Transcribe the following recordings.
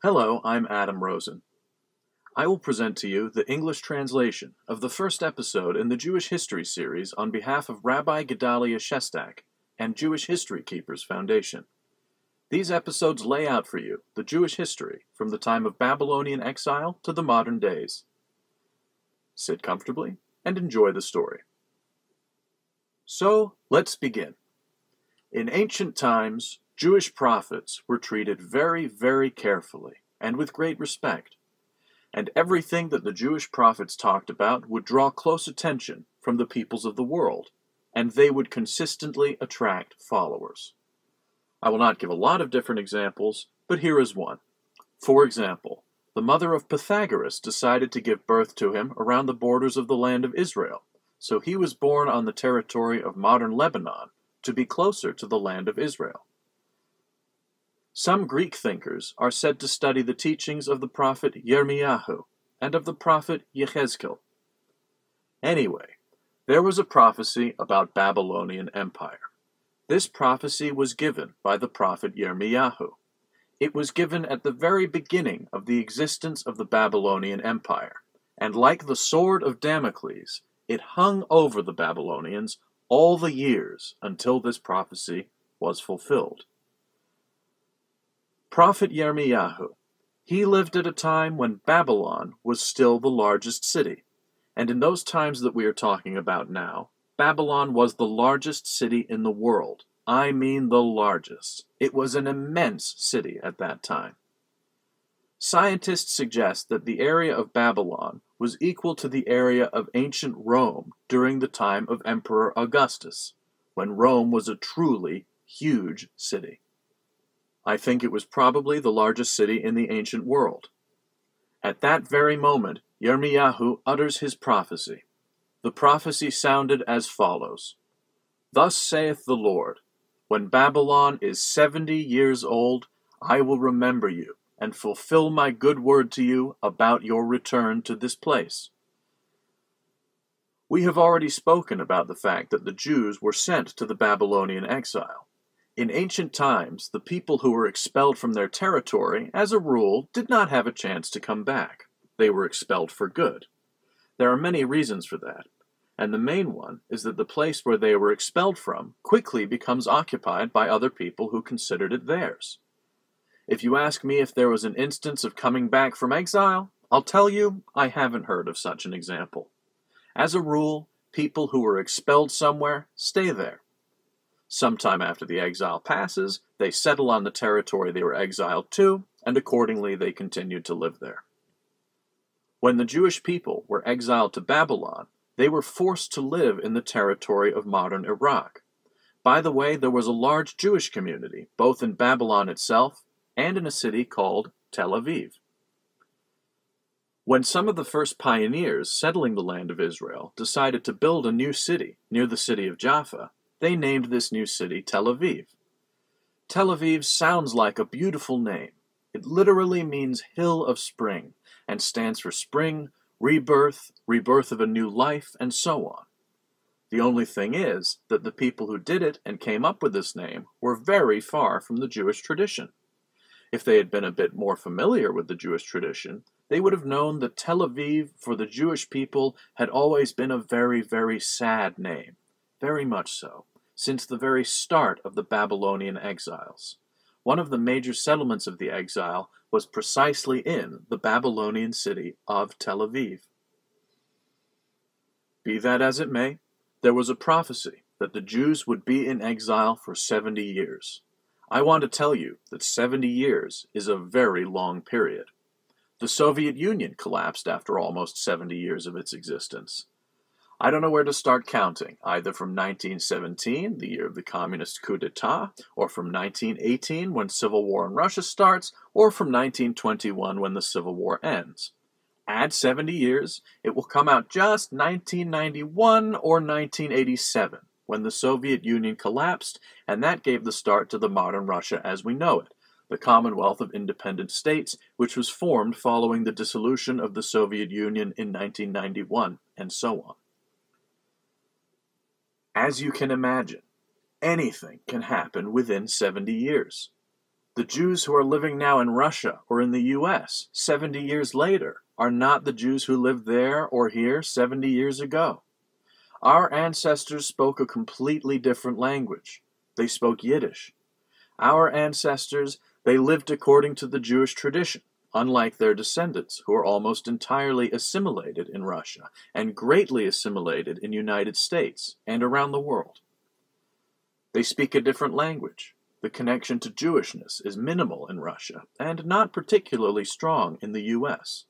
Hello, I'm Adam Rosen. I will present to you the English translation of the first episode in the Jewish History series on behalf of Rabbi Gedalia Shestak and Jewish History Keepers Foundation. These episodes lay out for you the Jewish history from the time of Babylonian exile to the modern days. Sit comfortably and enjoy the story. So, let's begin. In ancient times, Jewish prophets were treated very, very carefully and with great respect, and everything that the Jewish prophets talked about would draw close attention from the peoples of the world, and they would consistently attract followers. I will not give a lot of different examples, but here is one. For example, the mother of Pythagoras decided to give birth to him around the borders of the land of Israel, so he was born on the territory of modern Lebanon to be closer to the land of Israel. Some Greek thinkers are said to study the teachings of the prophet Yirmiyahu and of the prophet Yechezkel. Anyway, there was a prophecy about Babylonian Empire. This prophecy was given by the prophet Yirmiyahu. It was given at the very beginning of the existence of the Babylonian Empire, and like the sword of Damocles, it hung over the Babylonians all the years until this prophecy was fulfilled. Prophet Yirmiyahu, he lived at a time when Babylon was still the largest city, and in those times that we are talking about now, Babylon was the largest city in the world. I mean the largest. It was an immense city at that time. Scientists suggest that the area of Babylon was equal to the area of ancient Rome during the time of Emperor Augustus, when Rome was a truly huge city. I think it was probably the largest city in the ancient world. At that very moment, Yirmiyahu utters his prophecy. The prophecy sounded as follows: "Thus saith the Lord, when Babylon is 70 years old, I will remember you, and fulfill my good word to you about your return to this place." We have already spoken about the fact that the Jews were sent to the Babylonian exile. In ancient times, the people who were expelled from their territory, as a rule, did not have a chance to come back. They were expelled for good. There are many reasons for that, and the main one is that the place where they were expelled from quickly becomes occupied by other people who considered it theirs. If you ask me if there was an instance of coming back from exile, I'll tell you I haven't heard of such an example. As a rule, people who were expelled somewhere stay there. Sometime after the exile passes, they settle on the territory they were exiled to, and accordingly they continued to live there. When the Jewish people were exiled to Babylon, they were forced to live in the territory of modern Iraq. By the way, there was a large Jewish community, both in Babylon itself and in a city called Tel Aviv. When some of the first pioneers settling the land of Israel decided to build a new city near the city of Jaffa, they named this new city Tel Aviv. Tel Aviv sounds like a beautiful name. It literally means hill of spring, and stands for spring, rebirth, rebirth of a new life, and so on. The only thing is that the people who did it and came up with this name were very far from the Jewish tradition. If they had been a bit more familiar with the Jewish tradition, they would have known that Tel Aviv for the Jewish people had always been a very, very sad name. Very much so, since the very start of the Babylonian exiles. One of the major settlements of the exile was precisely in the Babylonian city of Tel Aviv. Be that as it may, there was a prophecy that the Jews would be in exile for 70 years. I want to tell you that 70 years is a very long period. The Soviet Union collapsed after almost 70 years of its existence. I don't know where to start counting, either from 1917, the year of the communist coup d'etat, or from 1918, when civil war in Russia starts, or from 1921, when the civil war ends. Add 70 years, it will come out just 1991 or 1987, when the Soviet Union collapsed, and that gave the start to the modern Russia as we know it, the Commonwealth of Independent States, which was formed following the dissolution of the Soviet Union in 1991, and so on. As you can imagine, anything can happen within 70 years. The Jews who are living now in Russia or in the US 70 years later are not the Jews who lived there or here 70 years ago. Our ancestors spoke a completely different language. They spoke Yiddish. Our ancestors, they lived according to the Jewish tradition, unlike their descendants, who are almost entirely assimilated in Russia and greatly assimilated in the United States and around the world. They speak a different language. The connection to Jewishness is minimal in Russia and not particularly strong in the US.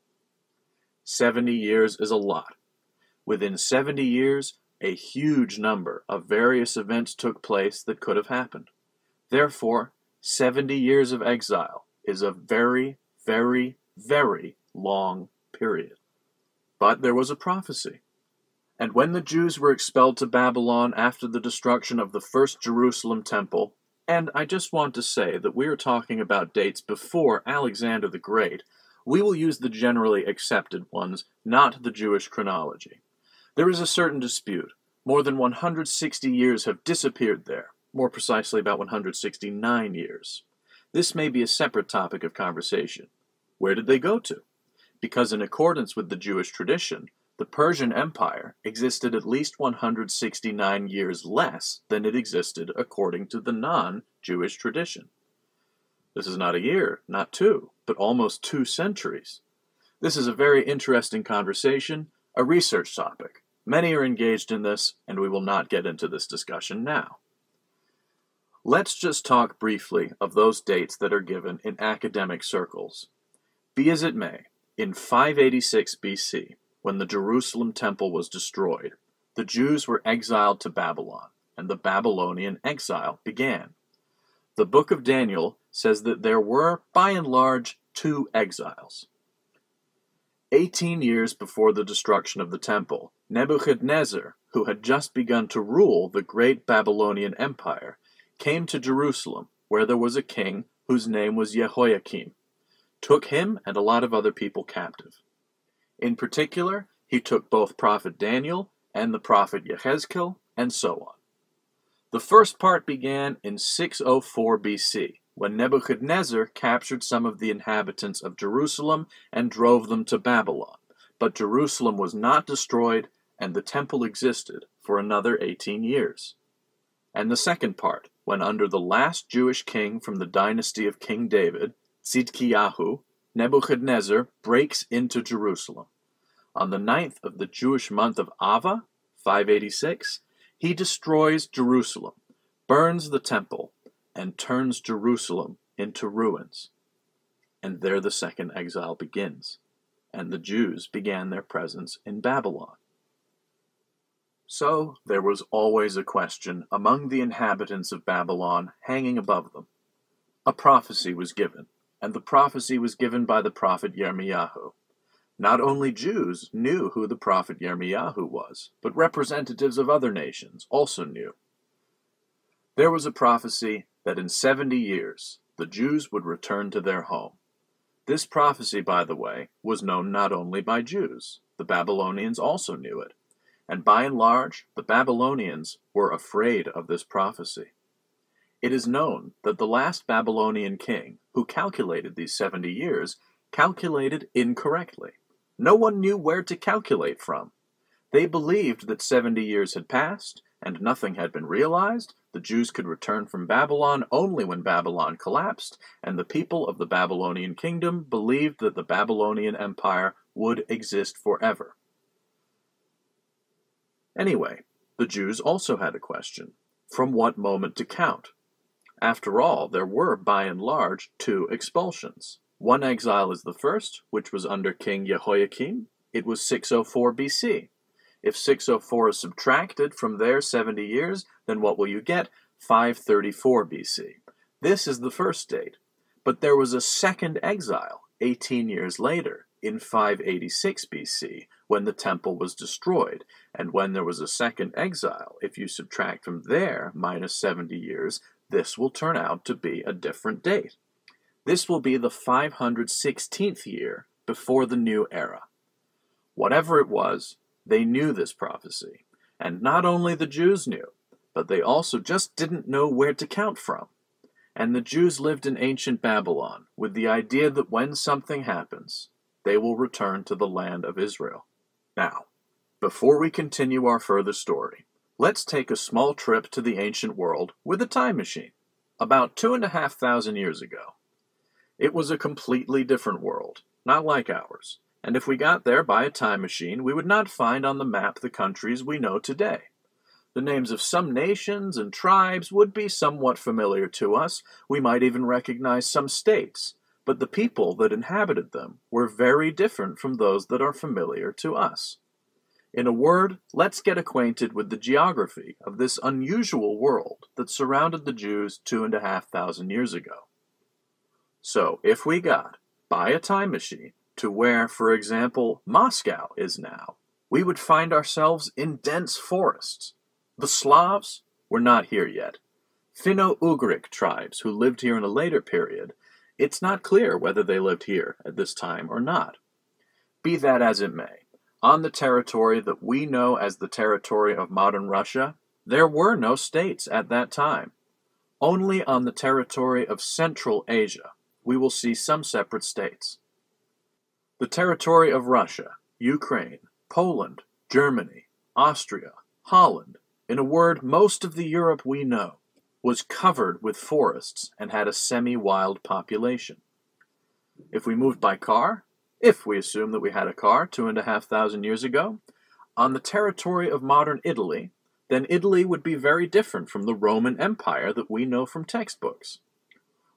70 years is a lot. Within 70 years, a huge number of various events took place that could have happened. Therefore, 70 years of exile is a very, very, very long period. But there was a prophecy. And when the Jews were expelled to Babylon after the destruction of the first Jerusalem temple, and I just want to say that we are talking about dates before Alexander the Great, we will use the generally accepted ones, not the Jewish chronology. There is a certain dispute. More than 160 years have disappeared there, more precisely about 169 years. This may be a separate topic of conversation. Where did they go to? Because in accordance with the Jewish tradition, the Persian Empire existed at least 169 years less than it existed according to the non-Jewish tradition. This is not a year, not two, but almost 2 centuries. This is a very interesting conversation, a research topic. Many are engaged in this, and we will not get into this discussion now. Let's just talk briefly of those dates that are given in academic circles. Be as it may, in 586 BC, when the Jerusalem temple was destroyed, the Jews were exiled to Babylon, and the Babylonian exile began. The book of Daniel says that there were, by and large, 2 exiles. 18 years before the destruction of the temple, Nebuchadnezzar, who had just begun to rule the great Babylonian Empire, came to Jerusalem, where there was a king whose name was Jehoiakim, took him and a lot of other people captive. In particular, he took both prophet Daniel and the prophet Yehezkel, and so on. The first part began in 604 BC, when Nebuchadnezzar captured some of the inhabitants of Jerusalem and drove them to Babylon. But Jerusalem was not destroyed, and the temple existed for another 18 years. And the second part, when under the last Jewish king from the dynasty of King David, Tzidkiyahu, Nebuchadnezzar breaks into Jerusalem. On the 9th of the Jewish month of Ava, 586, he destroys Jerusalem, burns the temple, and turns Jerusalem into ruins. And there the second exile begins, and the Jews began their presence in Babylon. So there was always a question among the inhabitants of Babylon hanging above them. A prophecy was given, and the prophecy was given by the prophet Yirmiyahu. Not only Jews knew who the prophet Yirmiyahu was, but representatives of other nations also knew. There was a prophecy that in 70 years the Jews would return to their home. This prophecy, by the way, was known not only by Jews. The Babylonians also knew it, and by and large, the Babylonians were afraid of this prophecy. It is known that the last Babylonian king, who calculated these 70 years, calculated incorrectly. No one knew where to calculate from. They believed that 70 years had passed, and nothing had been realized. The Jews could return from Babylon only when Babylon collapsed, and the people of the Babylonian kingdom believed that the Babylonian Empire would exist forever. Anyway, the Jews also had a question. From what moment to count? After all, there were, by and large, 2 expulsions. One exile is the first, which was under King Jehoiakim. It was 604 BC. If 604 is subtracted from their 70 years, then what will you get? 534 BC. This is the first date. But there was a second exile, 18 years later, in 586 BC, when the temple was destroyed. And when there was a second exile, if you subtract from there minus 70 years, this will turn out to be a different date. This will be the 516th year before the new era. Whatever it was, they knew this prophecy. And not only the Jews knew, but they also just didn't know where to count from. And the Jews lived in ancient Babylon with the idea that when something happens, they will return to the land of Israel. Now, before we continue our further story, let's take a small trip to the ancient world with a time machine, about 2,500 years ago. It was a completely different world, not like ours, and if we got there by a time machine, we would not find on the map the countries we know today. The names of some nations and tribes would be somewhat familiar to us. We might even recognize some states, but the people that inhabited them were very different from those that are familiar to us. In a word, let's get acquainted with the geography of this unusual world that surrounded the Jews 2,500 years ago. So, if we got, by a time machine, to where, for example, Moscow is now, we would find ourselves in dense forests. The Slavs were not here yet. Finno-Ugric tribes who lived here in a later period, it's not clear whether they lived here at this time or not. Be that as it may, on the territory that we know as the territory of modern Russia, there were no states at that time. Only on the territory of Central Asia, we will see some separate states. The territory of Russia, Ukraine, Poland, Germany, Austria, Holland, in a word, most of the Europe we know, was covered with forests and had a semi-wild population. If we moved by car, if we assume that we had a car 2,500 years ago, on the territory of modern Italy, then Italy would be very different from the Roman Empire that we know from textbooks.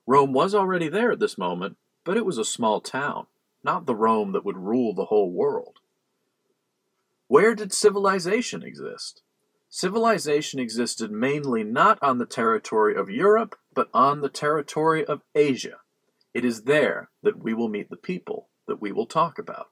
Rome was already there at this moment, but it was a small town, not the Rome that would rule the whole world. Where did civilization exist? Civilization existed mainly not on the territory of Europe, but on the territory of Asia. It is there that we will meet the people that we will talk about.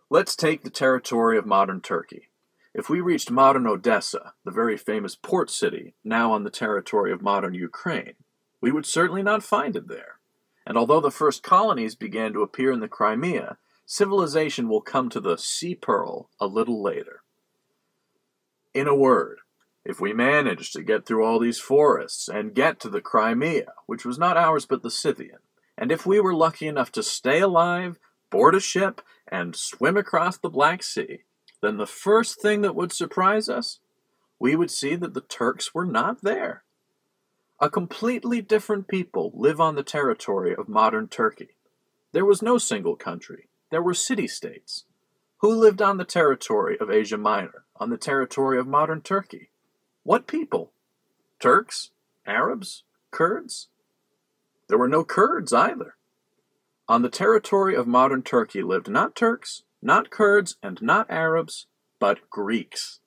Let's take the territory of modern Turkey. If we reached modern Odessa, the very famous port city, now on the territory of modern Ukraine, we would certainly not find it there. And although the first colonies began to appear in the Crimea, civilization will come to the Sea Pearl a little later. In a word, if we managed to get through all these forests and get to the Crimea, which was not ours but the Scythian, and if we were lucky enough to stay alive, board a ship, and swim across the Black Sea, then the first thing that would surprise us, we would see that the Turks were not there. A completely different people live on the territory of modern Turkey. There was no single country. There were city-states. Who lived on the territory of Asia Minor, on the territory of modern Turkey? What people? Turks? Arabs? Kurds? There were no Kurds either. On the territory of modern Turkey lived not Turks, not Kurds, and not Arabs, but Greeks.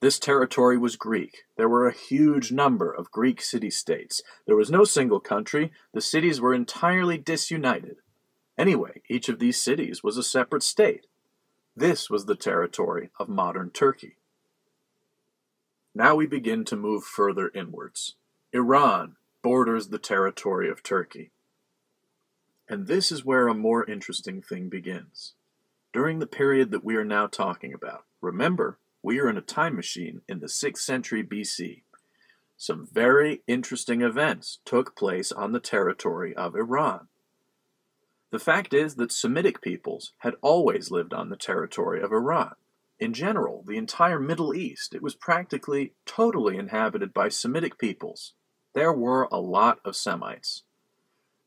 This territory was Greek. There were a huge number of Greek city-states. There was no single country. The cities were entirely disunited. Anyway, each of these cities was a separate state. This was the territory of modern Turkey. Now we begin to move further inwards. Iran borders the territory of Turkey. And this is where a more interesting thing begins. During the period that we are now talking about, remember, we are in a time machine in the 6th century BC. Some very interesting events took place on the territory of Iran. The fact is that Semitic peoples had always lived on the territory of Iran. In general, the entire Middle East, it was practically totally inhabited by Semitic peoples. There were a lot of Semites.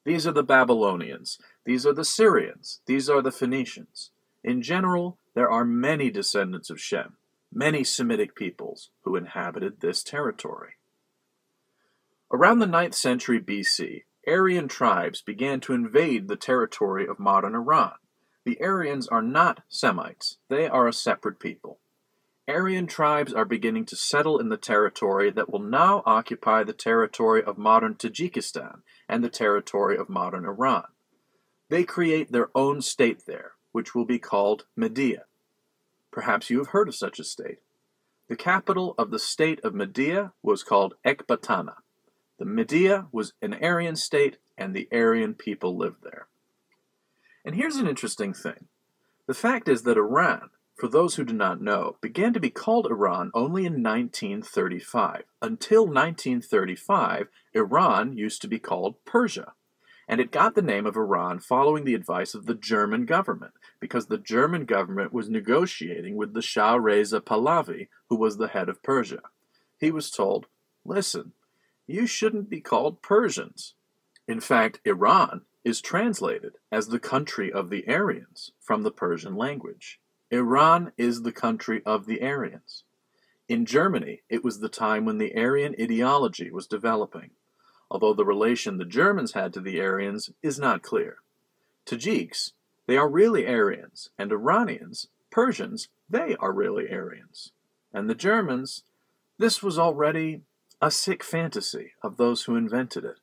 These are the Babylonians, these are the Syrians, these are the Phoenicians. In general, there are many descendants of Shem, many Semitic peoples who inhabited this territory. Around the 9th century BC, Aryan tribes began to invade the territory of modern Iran. The Aryans are not Semites. They are a separate people. Aryan tribes are beginning to settle in the territory that will now occupy the territory of modern Tajikistan and the territory of modern Iran. They create their own state there, which will be called Media. Perhaps you have heard of such a state. The capital of the state of Media was called Ecbatana. The Media was an Aryan state, and the Aryan people lived there. And here's an interesting thing. The fact is that Iran, for those who do not know, began to be called Iran only in 1935. Until 1935, Iran used to be called Persia. And it got the name of Iran following the advice of the German government, because the German government was negotiating with the Shah Reza Pahlavi, who was the head of Persia. He was told, listen, you shouldn't be called Persians. In fact, Iran is translated as the country of the Aryans from the Persian language. Iran is the country of the Aryans. In Germany, it was the time when the Aryan ideology was developing, although the relation the Germans had to the Aryans is not clear. Tajiks, they are really Aryans, and Iranians, Persians, they are really Aryans. And the Germans, this was already a sick fantasy of those who invented it.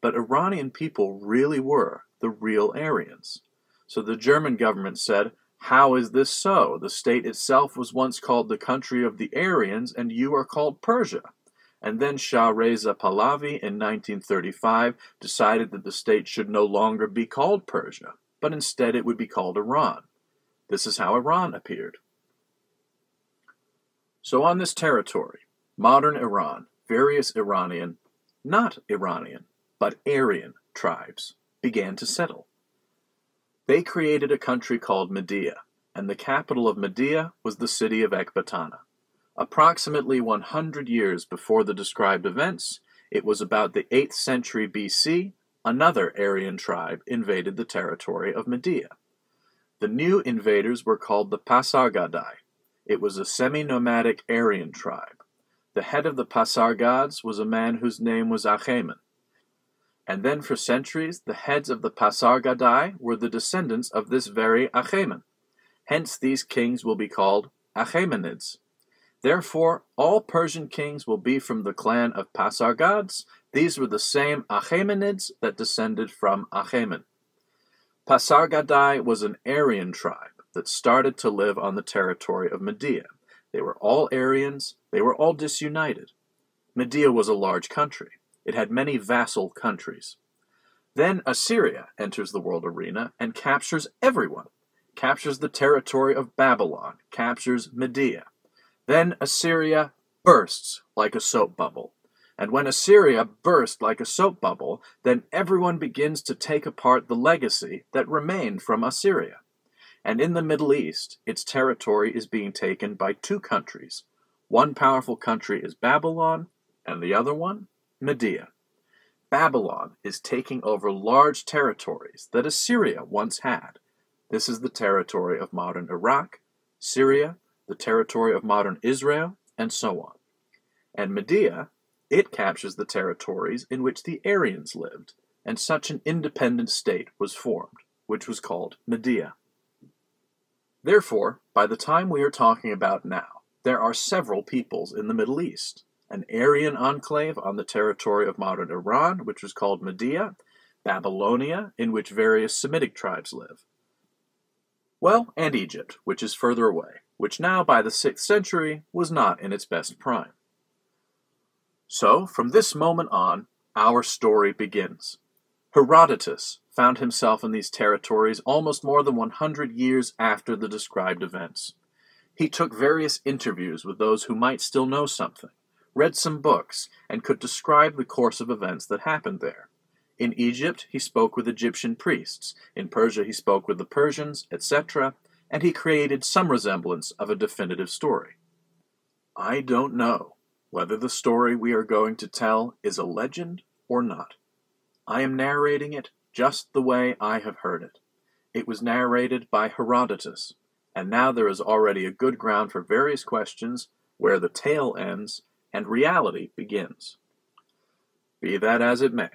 But Iranian people really were the real Aryans. So the German government said, how is this so? The state itself was once called the country of the Aryans, and you are called Persia. And then Shah Reza Pahlavi in 1935 decided that the state should no longer be called Persia, but instead it would be called Iran. This is how Iran appeared. So on this territory, modern Iran, various Iranian, not Iranian, but Aryan tribes began to settle. They created a country called Media, and the capital of Media was the city of Ecbatana. Approximately 100 years before the described events, it was about the 8th century BC, another Aryan tribe invaded the territory of Media. The new invaders were called the Pasargadai. It was a semi-nomadic Aryan tribe. The head of the Pasargads was a man whose name was Achaemen. And then for centuries, the heads of the Pasargadai were the descendants of this very Achaemen. Hence these kings will be called Achaemenids. Therefore, all Persian kings will be from the clan of Pasargads. These were the same Achaemenids that descended from Achaemen. Pasargadai was an Aryan tribe that started to live on the territory of Media. They were all Aryans. They were all disunited. Media was a large country. It had many vassal countries. Then Assyria enters the world arena and captures everyone, captures the territory of Babylon, captures Media. Then Assyria bursts like a soap bubble. And when Assyria burst like a soap bubble, then everyone begins to take apart the legacy that remained from Assyria. And in the Middle East, its territory is being taken by two countries. One powerful country is Babylon, and the other one, Media. Babylon is taking over large territories that Assyria once had. This is the territory of modern Iraq, Syria, the territory of modern Israel, and so on. And Media, it captures the territories in which the Aryans lived, and such an independent state was formed, which was called Media. Therefore, by the time we are talking about now, there are several peoples in the Middle East. An Aryan enclave on the territory of modern Iran, which was called Media, Babylonia, in which various Semitic tribes live. Well, and Egypt, which is further away, which now by the 6th century was not in its best prime. So, from this moment on, our story begins. Herodotus found himself in these territories almost more than 100 years after the described events. He took various interviews with those who might still know something, read some books, and could describe the course of events that happened there. In Egypt, he spoke with Egyptian priests. In Persia, he spoke with the Persians, etc., and he created some resemblance of a definitive story. I don't know whether the story we are going to tell is a legend or not. I am narrating it just the way I have heard it. It was narrated by Herodotus, and now there is already a good ground for various questions where the tale ends and reality begins. Be that as it may,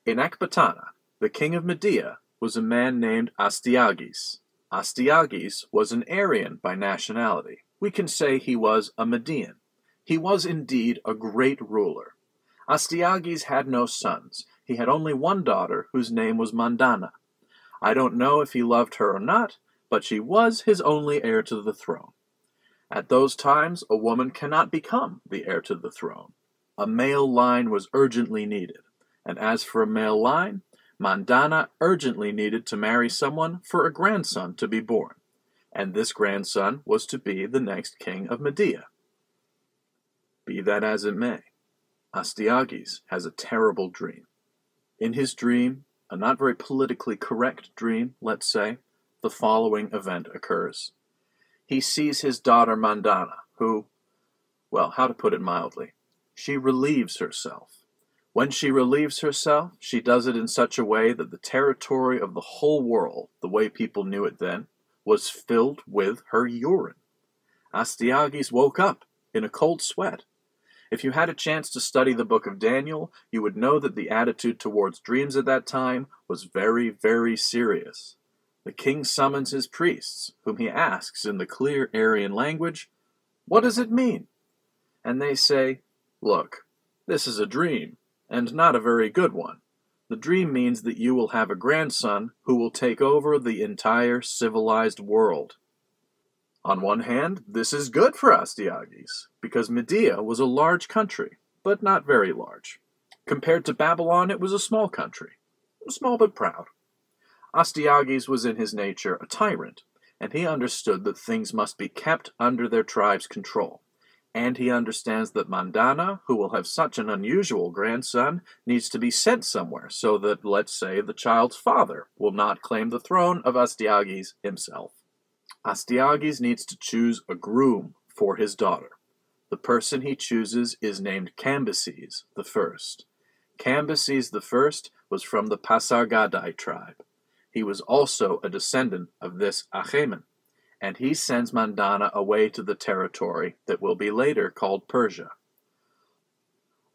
in Ecbatana, the king of Media was a man named Astyages. Astyages was an Aryan by nationality. We can say he was a Median. He was indeed a great ruler. Astyages had no sons. He had only one daughter whose name was Mandana. I don't know if he loved her or not, but she was his only heir to the throne. At those times, a woman cannot become the heir to the throne. A male line was urgently needed. And as for a male line, Mandana urgently needed to marry someone for a grandson to be born. and this grandson was to be the next king of Media. Be that as it may, Astyages has a terrible dream. In his dream, a not very politically correct dream, let's say, the following event occurs. He sees his daughter Mandana, who, well, how to put it mildly, she relieves herself. When she relieves herself, she does it in such a way that the territory of the whole world, the way people knew it then, was filled with her urine. Astyages woke up in a cold sweat. If you had a chance to study the book of Daniel, you would know that the attitude towards dreams at that time was very, very serious. The king summons his priests, whom he asks in the clear Aryan language, "What does it mean?" And they say, "Look, this is a dream, and not a very good one. The dream means that you will have a grandson who will take over the entire civilized world." On one hand, this is good for Astyages, because Media was a large country, but not very large. Compared to Babylon, it was a small country, small but proud. Astyages was in his nature a tyrant, and he understood that things must be kept under their tribe's control. And he understands that Mandana, who will have such an unusual grandson, needs to be sent somewhere so that, let's say, the child's father will not claim the throne of Astyages himself. Astyages needs to choose a groom for his daughter. The person he chooses is named Cambyses I. Cambyses I was from the Pasargadae tribe. He was also a descendant of this Achaemen, and he sends Mandana away to the territory that will be later called Persia.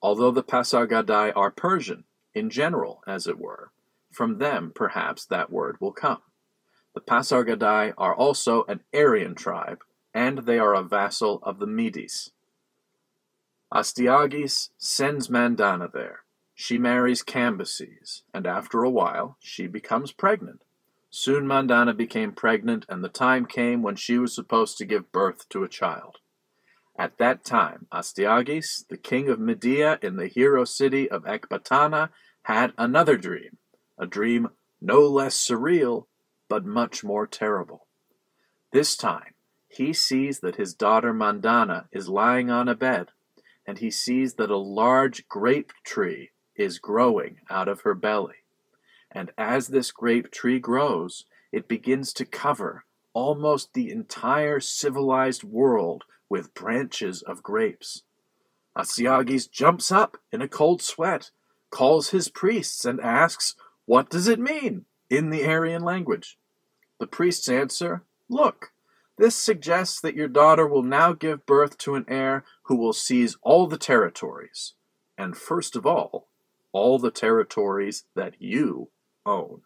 Although the Pasargadae are Persian, in general, as it were, from them perhaps that word will come. The Pasargadae are also an Aryan tribe, and they are a vassal of the Medes. Astyages sends Mandana there. She marries Cambyses, and after a while she becomes pregnant. Soon Mandana became pregnant, and the time came when she was supposed to give birth to a child. At that time, Astyages, the king of Media in the hero city of Ecbatana, had another dream, a dream no less surreal, but much more terrible. This time, he sees that his daughter Mandana is lying on a bed, and he sees that a large grape tree is growing out of her belly. And as this grape tree grows, it begins to cover almost the entire civilized world with branches of grapes. Astyages jumps up in a cold sweat, calls his priests, and asks, "What does it mean?" in the Aryan language. The priests answer, "Look, this suggests that your daughter will now give birth to an heir who will seize all the territories, and first of all the territories that you own."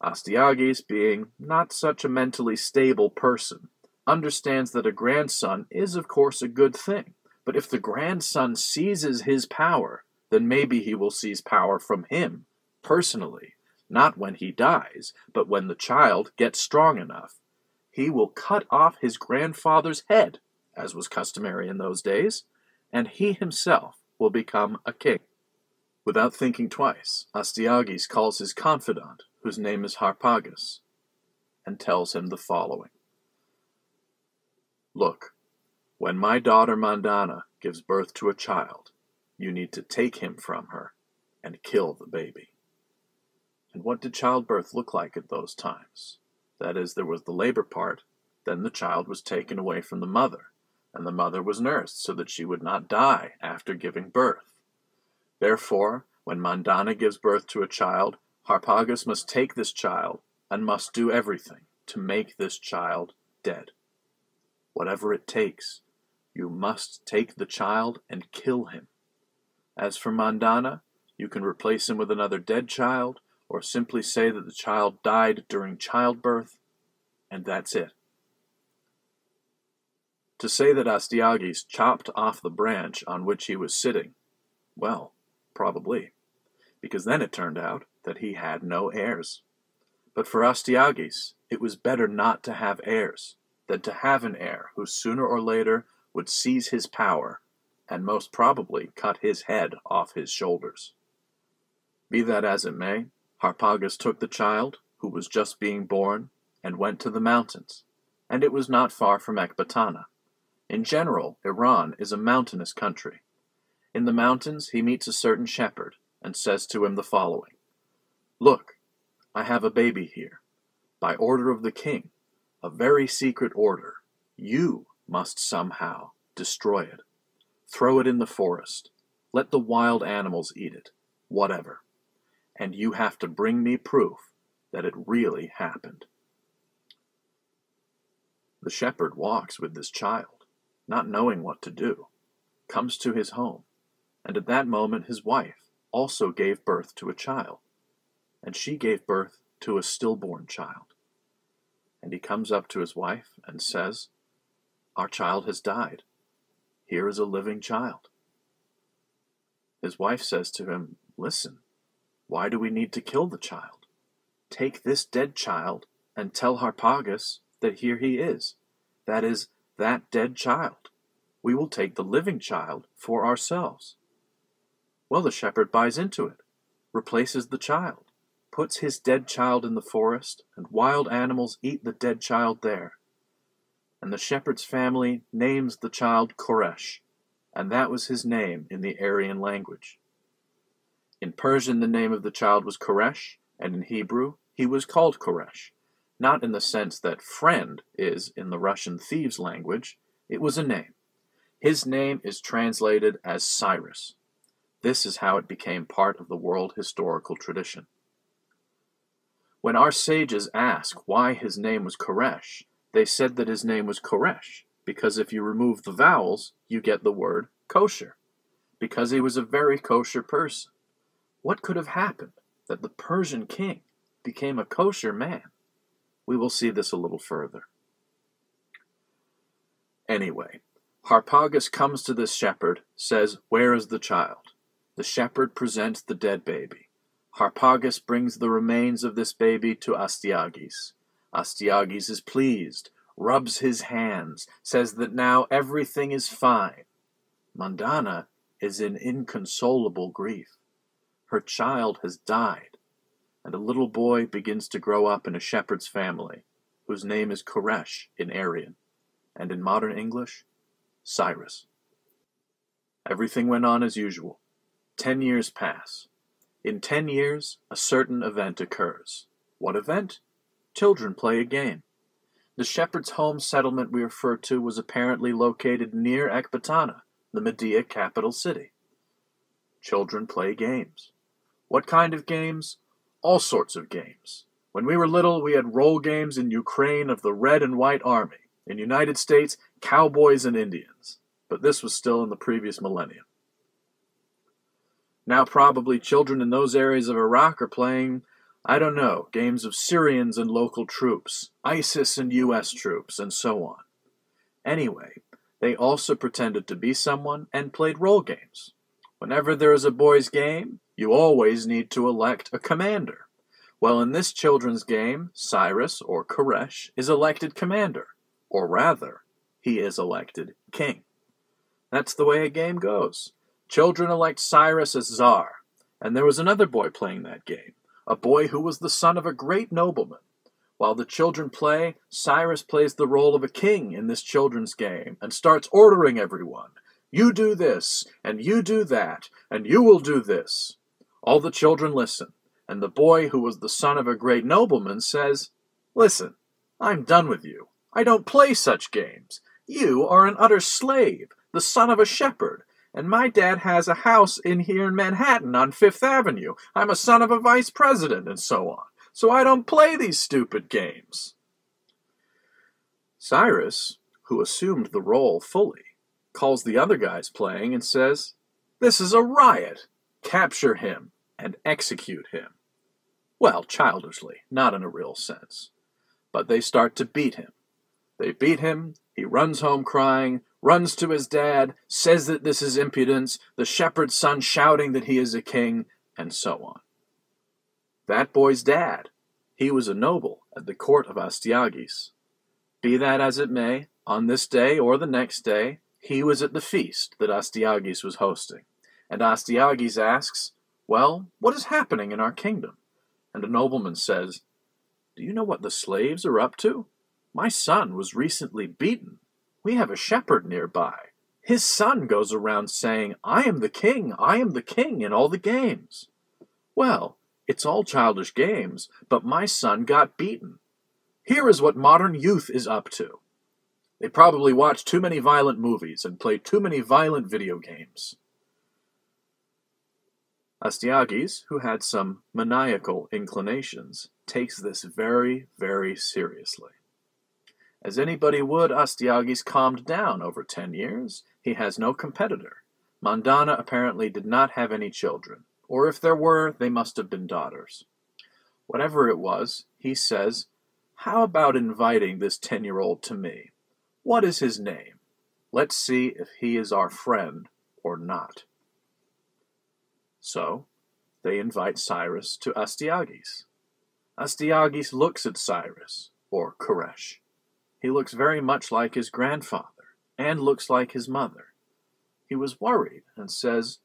Astyages, being not such a mentally stable person, understands that a grandson is of course a good thing, but if the grandson seizes his power, then maybe he will seize power from him, personally, not when he dies, but when the child gets strong enough. He will cut off his grandfather's head, as was customary in those days, and he himself will become a king. Without thinking twice, Astyages calls his confidant, whose name is Harpagus, and tells him the following. "Look, when my daughter Mandana gives birth to a child, you need to take him from her and kill the baby." And what did childbirth look like at those times? That is, there was the labor part, then the child was taken away from the mother, and the mother was nursed so that she would not die after giving birth. Therefore, when Mandana gives birth to a child, Harpagus must take this child and must do everything to make this child dead. Whatever it takes, you must take the child and kill him. As for Mandana, you can replace him with another dead child, or simply say that the child died during childbirth, and that's it. To say that Astyages chopped off the branch on which he was sitting, well, probably, because then it turned out that he had no heirs. But for Astyages, it was better not to have heirs than to have an heir who sooner or later would seize his power and most probably cut his head off his shoulders. Be that as it may, Harpagus took the child, who was just being born, and went to the mountains, and it was not far from Ecbatana. In general, Iran is a mountainous country. In the mountains he meets a certain shepherd, and says to him the following: "Look, I have a baby here. By order of the king, a very secret order, you must somehow destroy it. Throw it in the forest. Let the wild animals eat it, whatever. And you have to bring me proof that it really happened." The shepherd walks with this child, not knowing what to do, comes to his home, and at that moment his wife also gave birth to a child, and she gave birth to a stillborn child. And he comes up to his wife and says, "Our child has died. Here is a living child." His wife says to him, "Listen, why do we need to kill the child? Take this dead child and tell Harpagus that here he is. That is, that dead child. We will take the living child for ourselves." Well, the shepherd buys into it, replaces the child, puts his dead child in the forest, and wild animals eat the dead child there. And the shepherd's family names the child Koresh, and that was his name in the Aryan language. In Persian, the name of the child was Koresh, and in Hebrew, he was called Koresh, not in the sense that friend is in the Russian thieves' language. It was a name. His name is translated as Cyrus. This is how it became part of the world historical tradition. When our sages ask why his name was Koresh, they said that his name was Koresh because if you remove the vowels, you get the word kosher, because he was a very kosher person. What could have happened that the Persian king became a kosher man? We will see this a little further. Anyway, Harpagus comes to this shepherd, says, "Where is the child?" The shepherd presents the dead baby. Harpagus brings the remains of this baby to Astyages. Astyages is pleased, rubs his hands, says that now everything is fine. Mandana is in inconsolable grief. Her child has died, and a little boy begins to grow up in a shepherd's family, whose name is Koresh in Aryan, and in modern English, Cyrus. Everything went on as usual. 10 years pass. In 10 years, a certain event occurs. What event? Children play a game. The shepherd's home settlement we refer to was apparently located near Ecbatana, the Medea capital city. Children play games. What kind of games? All sorts of games. When we were little, we had role games in Ukraine of the Red and White Army. In the United States, cowboys and Indians. But this was still in the previous millennium. Now probably children in those areas of Iraq are playing, I don't know, games of Syrians and local troops, ISIS and US troops, and so on. Anyway, they also pretended to be someone and played role games. Whenever there is a boys' game, you always need to elect a commander. Well, in this children's game, Cyrus, or Koresh, is elected commander. Or rather, he is elected king. That's the way a game goes. Children elect Cyrus as Tsar, and there was another boy playing that game, a boy who was the son of a great nobleman. While the children play, Cyrus plays the role of a king in this children's game and starts ordering everyone. You do this, and you do that, and you will do this. All the children listen, and the boy who was the son of a great nobleman says, "Listen, I'm done with you. I don't play such games. You are an utter slave, the son of a shepherd. And my dad has a house in here in Manhattan on Fifth Avenue. I'm a son of a vice president, and so on. So I don't play these stupid games." Cyrus, who assumed the role fully, calls the other guys playing and says, "This is a riot. Capture him and execute him." Well, childishly, not in a real sense. But they start to beat him. They beat him, he runs home crying, runs to his dad, says that this is impudence, the shepherd's son shouting that he is a king, and so on. That boy's dad, he was a noble at the court of Astyages. Be that as it may, on this day or the next day, he was at the feast that Astyages was hosting. And Astyages asks, "Well, what is happening in our kingdom?" And a nobleman says, Do you know what the slaves are up to? My son was recently beaten. We have a shepherd nearby. His son goes around saying, 'I am the king in all the games.' Well, it's all childish games, but my son got beaten. Here is what modern youth is up to. They probably watch too many violent movies and play too many violent video games." Astyages, who had some maniacal inclinations, takes this very, very seriously. As anybody would, Astyages calmed down over 10 years. He has no competitor. Mandana apparently did not have any children, or if there were, they must have been daughters. Whatever it was, he says, "How about inviting this 10-year-old to me? What is his name? Let's see if he is our friend or not." So, they invite Cyrus to Astyages. Astyages looks at Cyrus, or Koresh. He looks very much like his grandfather, and looks like his mother. He was worried, and says,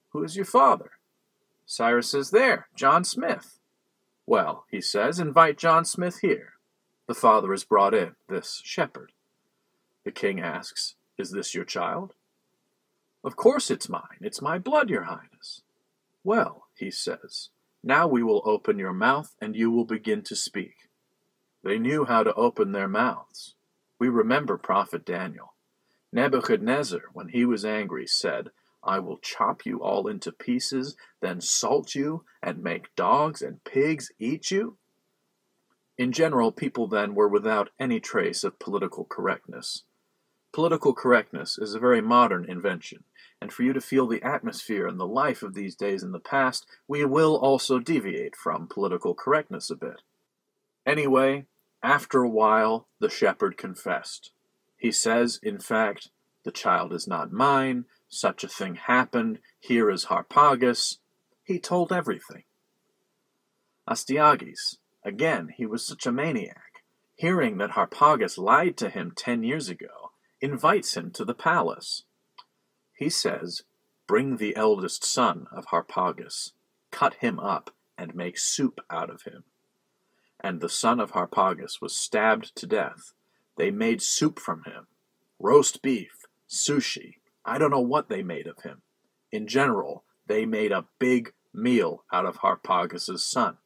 "Who is your father?" Cyrus says, "There, John Smith." "Well," he says, "invite John Smith here." The father is brought in, this shepherd. The king asks, "Is this your child?" "Of course it's mine. It's my blood, your highness." "Well," he says, "now we will open your mouth, and you will begin to speak." They knew how to open their mouths. We remember Prophet Daniel. Nebuchadnezzar, when he was angry, said, "I will chop you all into pieces, then salt you, and make dogs and pigs eat you." In general, people then were without any trace of political correctness. Political correctness is a very modern invention, and for you to feel the atmosphere and the life of these days in the past, we will also deviate from political correctness a bit. Anyway, after a while, the shepherd confessed. He says, in fact, "The child is not mine, such a thing happened, here is Harpagus." He told everything. Astyages, again, he was such a maniac, hearing that Harpagus lied to him 10 years ago, invites him to the palace. He says, "Bring the eldest son of Harpagus, cut him up, and make soup out of him." And the son of Harpagus was stabbed to death. They made soup from him. Roast beef, sushi, I don't know what they made of him. In general, they made a big meal out of Harpagus' son.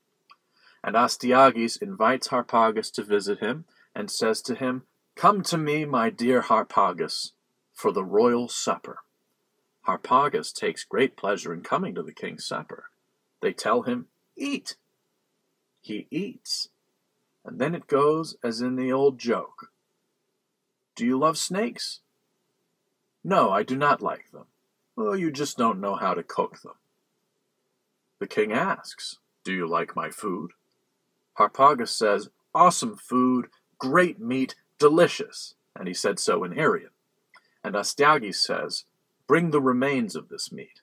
And Astyages invites Harpagus to visit him, and says to him, "Come to me, my dear Harpagus, for the royal supper." Harpagus takes great pleasure in coming to the king's supper. They tell him, "Eat." He eats. And then it goes as in the old joke. "Do you love snakes?" "No, I do not like them." "Oh, you just don't know how to cook them." The king asks, "Do you like my food?" Harpagus says, "Awesome food, great meat, delicious." And he said so in Aryan. And Astyages says, "Bring the remains of this meat."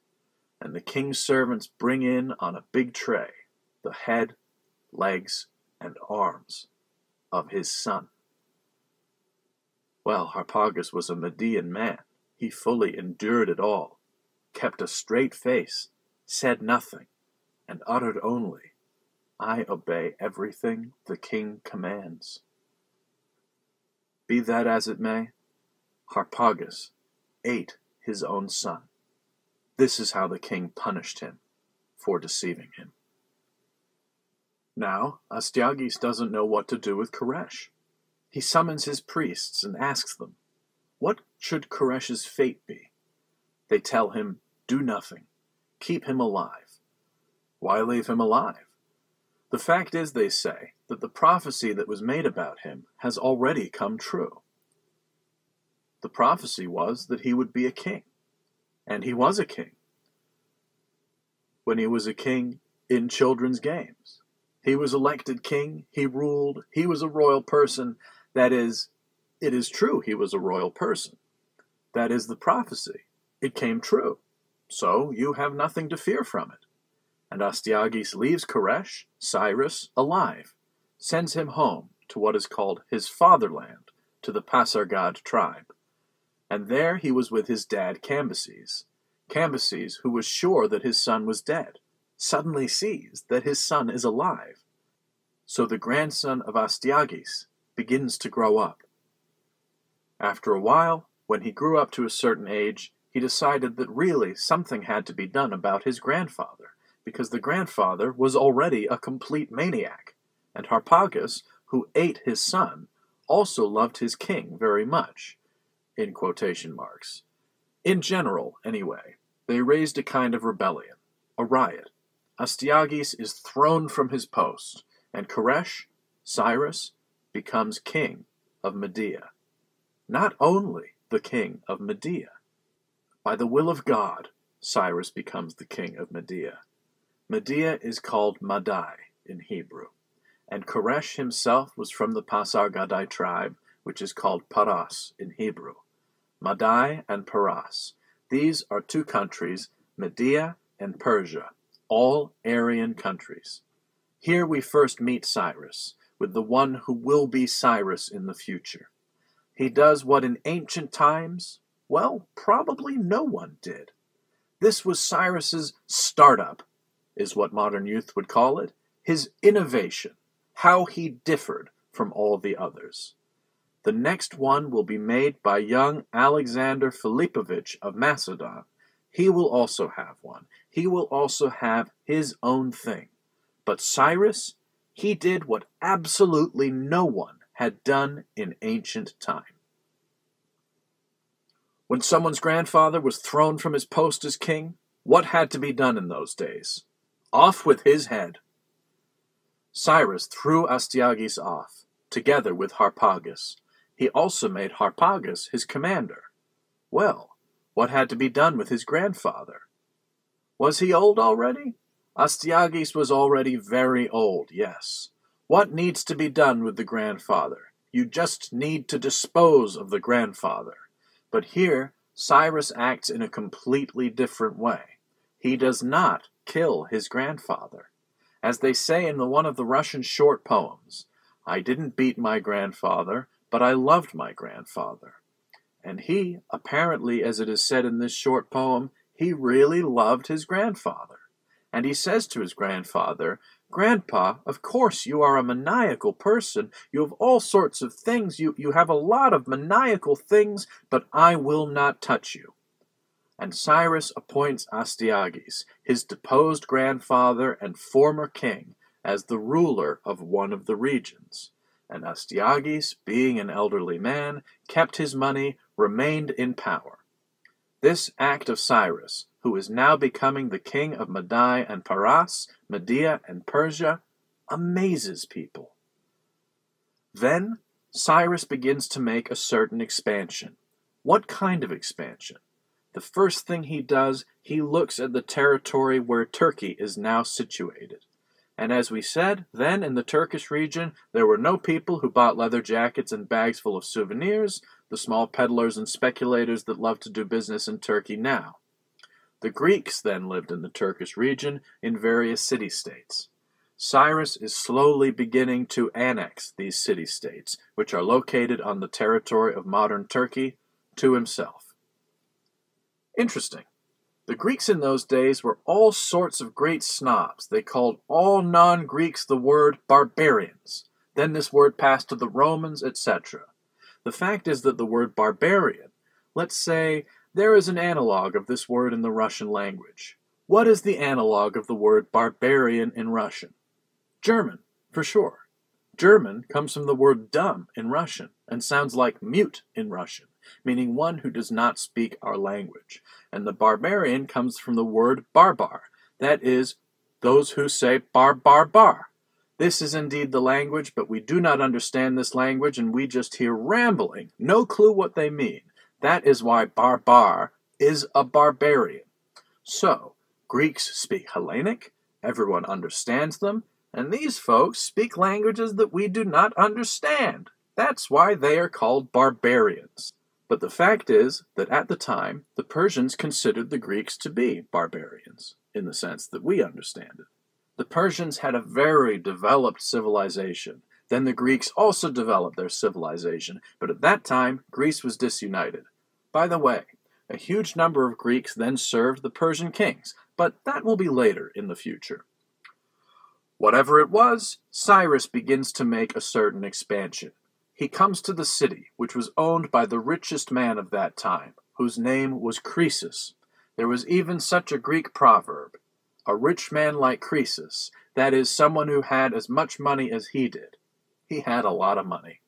And the king's servants bring in on a big tray the head, legs, and arms of his son. Well, Harpagus was a Median man. He fully endured it all, kept a straight face, said nothing, and uttered only, "I obey everything the king commands." Be that as it may, Harpagus ate his own son. This is how the king punished him for deceiving him. Now, Astyages doesn't know what to do with Koresh. He summons his priests and asks them, what should Koresh's fate be? They tell him, do nothing. Keep him alive. Why leave him alive? The fact is, they say, that the prophecy that was made about him has already come true. The prophecy was that he would be a king, and he was a king. When he was a king in children's games, he was elected king, he ruled, he was a royal person. That is, it is true he was a royal person. That is the prophecy. It came true. So you have nothing to fear from it. And Astyages leaves Koresh, Cyrus, alive, sends him home to what is called his fatherland, to the Pasargad tribe. And there he was with his dad Cambyses. Cambyses, who was sure that his son was dead, suddenly sees that his son is alive. So the grandson of Astyages begins to grow up. After a while, when he grew up to a certain age, he decided that really something had to be done about his grandfather, because the grandfather was already a complete maniac, and Harpagus, who ate his son, also loved his king very much, in quotation marks. In general, anyway, they raised a kind of rebellion, a riot. Astyages is thrown from his post, and Koresh, Cyrus, becomes king of Media. Not only the king of Media. By the will of God, Cyrus becomes the king of Media. Media is called Madai in Hebrew, and Koresh himself was from the Pasargadae tribe, which is called Paras in Hebrew. Madai and Paras. These are two countries, Media and Persia, all Aryan countries. Here we first meet Cyrus, with the one who will be Cyrus in the future. He does what in ancient times, well, probably no one did. This was Cyrus's startup, is what modern youth would call it, his innovation, how he differed from all the others. The next one will be made by young Alexander Philippovich of Macedon. He will also have one. He will also have his own thing. But Cyrus, he did what absolutely no one had done in ancient time. When someone's grandfather was thrown from his post as king, what had to be done in those days? Off with his head. Cyrus threw Astyages off, together with Harpagus. He also made Harpagus his commander. Well, what had to be done with his grandfather? Was he old already? Astyages was already very old, yes. What needs to be done with the grandfather? You just need to dispose of the grandfather. But here, Cyrus acts in a completely different way. He does not kill his grandfather. As they say in one of the Russian short poems, I didn't beat my grandfather, but I loved my grandfather. And he, apparently, as it is said in this short poem, he really loved his grandfather. And he says to his grandfather, Grandpa, of course you are a maniacal person. You have all sorts of things. You have a lot of maniacal things, but I will not touch you. And Cyrus appoints Astyages, his deposed grandfather and former king, as the ruler of one of the regions. And Astyages, being an elderly man, kept his money, remained in power. This act of Cyrus, who is now becoming the king of Madai and Paras, Media and Persia, amazes people. Then Cyrus begins to make a certain expansion. What kind of expansion? The first thing he does, he looks at the territory where Turkey is now situated. And as we said, then in the Turkish region, there were no people who bought leather jackets and bags full of souvenirs, the small peddlers and speculators that love to do business in Turkey now. The Greeks then lived in the Turkish region in various city-states. Cyrus is slowly beginning to annex these city-states, which are located on the territory of modern Turkey, to himself. Interesting. The Greeks in those days were all sorts of great snobs. They called all non-Greeks the word barbarians. Then this word passed to the Romans, etc. The fact is that the word barbarian, let's say, there is an analog of this word in the Russian language. What is the analog of the word barbarian in Russian? German, for sure. German comes from the word dumb in Russian and sounds like mute in Russian, meaning one who does not speak our language. And the barbarian comes from the word barbar, that is, those who say bar, bar, bar. This is indeed the language, but we do not understand this language and we just hear rambling, no clue what they mean. That is why barbar is a barbarian. So, Greeks speak Hellenic, everyone understands them, and these folks speak languages that we do not understand. That's why they are called barbarians. But the fact is that at the time, the Persians considered the Greeks to be barbarians, in the sense that we understand it. The Persians had a very developed civilization. Then the Greeks also developed their civilization, but at that time, Greece was disunited. By the way, a huge number of Greeks then served the Persian kings, but that will be later in the future. Whatever it was, Cyrus begins to make a certain expansion. He comes to the city, which was owned by the richest man of that time, whose name was Croesus. There was even such a Greek proverb, "A rich man like Croesus," that is, someone who had as much money as he did. He had a lot of money.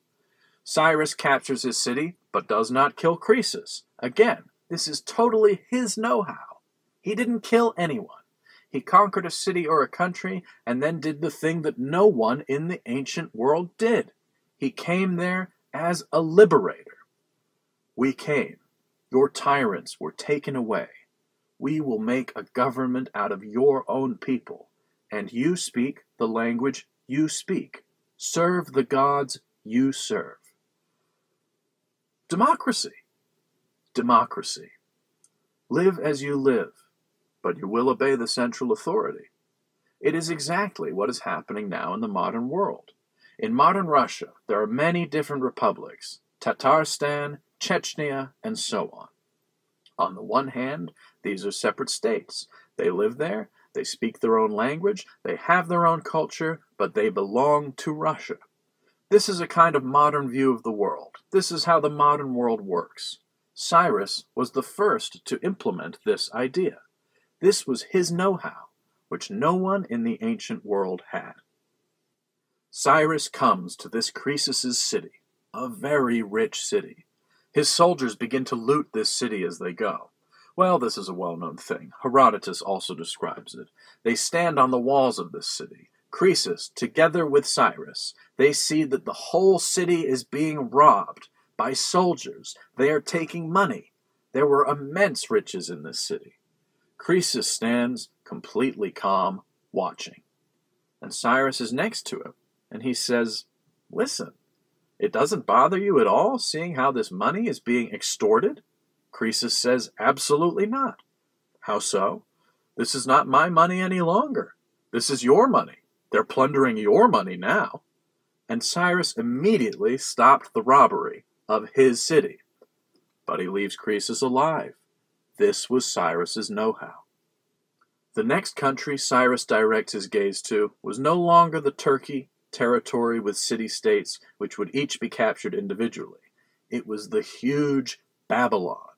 Cyrus captures his city, but does not kill Croesus. Again, this is totally his know-how. He didn't kill anyone. He conquered a city or a country and then did the thing that no one in the ancient world did. He came there as a liberator. "We came. Your tyrants were taken away. We will make a government out of your own people, and you speak the language you speak. Serve the gods you serve." Democracy. Democracy. Live as you live, but you will obey the central authority. It is exactly what is happening now in the modern world. In modern Russia, there are many different republics, Tatarstan, Chechnya, and so on. On the one hand, these are separate states. They live there, they speak their own language, they have their own culture, but they belong to Russia. This is a kind of modern view of the world. This is how the modern world works. Cyrus was the first to implement this idea. This was his know-how, which no one in the ancient world had. Cyrus comes to this Croesus' city, a very rich city. His soldiers begin to loot this city as they go. Well, this is a well-known thing. Herodotus also describes it. They stand on the walls of this city. Croesus, together with Cyrus, they see that the whole city is being robbed by soldiers. They are taking money. There were immense riches in this city. Croesus stands completely calm, watching. And Cyrus is next to him, and he says, "Listen, it doesn't bother you at all seeing how this money is being extorted?" Croesus says, "Absolutely not." "How so?" "This is not my money any longer. This is your money. They're plundering your money now." And Cyrus immediately stopped the robbery of his city. But he leaves Croesus alive. This was Cyrus's know-how. The next country Cyrus directs his gaze to was no longer the Turkey territory with city-states which would each be captured individually. It was the huge Babylon,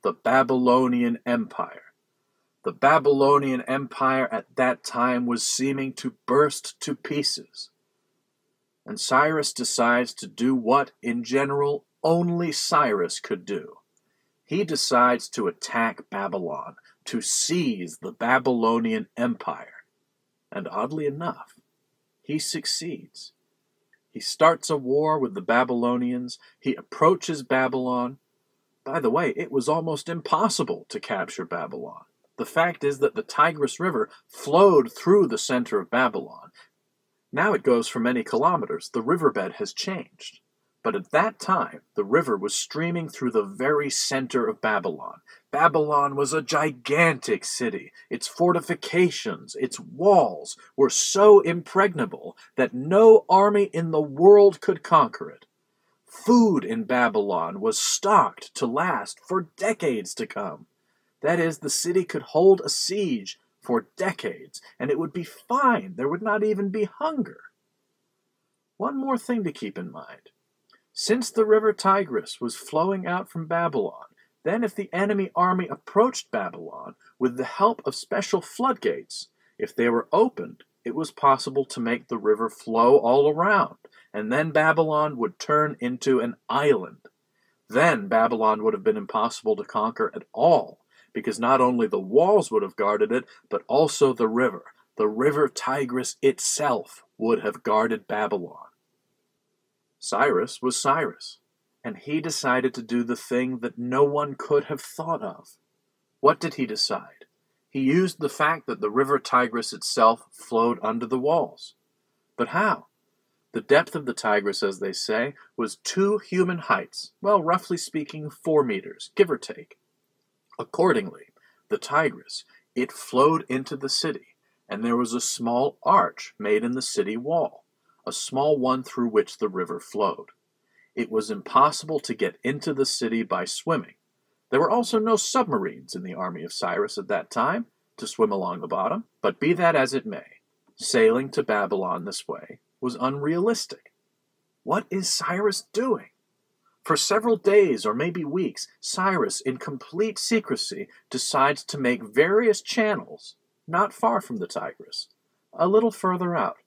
the Babylonian Empire. The Babylonian Empire at that time was seeming to burst to pieces. And Cyrus decides to do what, in general, only Cyrus could do. He decides to attack Babylon, to seize the Babylonian Empire. And oddly enough, he succeeds. He starts a war with the Babylonians. He approaches Babylon. By the way, it was almost impossible to capture Babylon. The fact is that the Tigris River flowed through the center of Babylon. Now it goes for many kilometers. The riverbed has changed. But at that time, the river was streaming through the very center of Babylon. Babylon was a gigantic city. Its fortifications, its walls were so impregnable that no army in the world could conquer it. Food in Babylon was stocked to last for decades to come. That is, the city could hold a siege for decades, and it would be fine. There would not even be hunger. One more thing to keep in mind. Since the river Tigris was flowing out from Babylon, then if the enemy army approached Babylon with the help of special floodgates, if they were opened, it was possible to make the river flow all around, and then Babylon would turn into an island. Then Babylon would have been impossible to conquer at all, because not only the walls would have guarded it, but also the river. The river Tigris itself would have guarded Babylon. Cyrus was Cyrus, and he decided to do the thing that no one could have thought of. What did he decide? He used the fact that the river Tigris itself flowed under the walls. But how? The depth of the Tigris, as they say, was 2 human heights, well, roughly speaking, 4 meters, give or take. Accordingly, the Tigris, it flowed into the city, and there was a small arch made in the city wall, a small one through which the river flowed. It was impossible to get into the city by swimming. There were also no submarines in the army of Cyrus at that time to swim along the bottom, but be that as it may, Sailing to Babylon this way was unrealistic. What is Cyrus doing? For several days or maybe weeks, Cyrus, in complete secrecy, decides to make various channels not far from the Tigris, a little further out.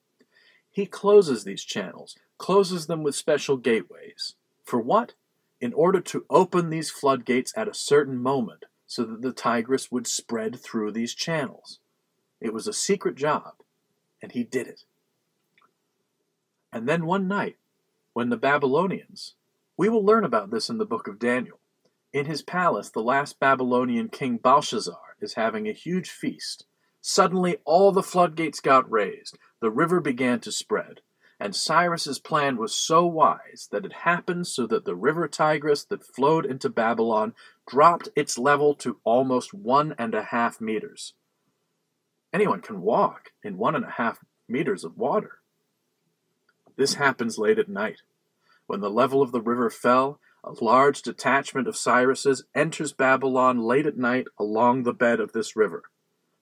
He closes these channels, closes them with special gateways. For what? In order to open these floodgates at a certain moment so that the Tigris would spread through these channels. It was a secret job, and he did it. And then one night, when the Babylonians, we will learn about this in the book of Daniel. In his palace, the last Babylonian king Belshazzar is having a huge feast. Suddenly, all the floodgates got raised, the river began to spread, and Cyrus's plan was so wise that it happened so that the river Tigris that flowed into Babylon dropped its level to almost 1.5 meters. Anyone can walk in 1.5 meters of water. This happens late at night. When the level of the river fell, a large detachment of Cyrus's enters Babylon late at night along the bed of this river.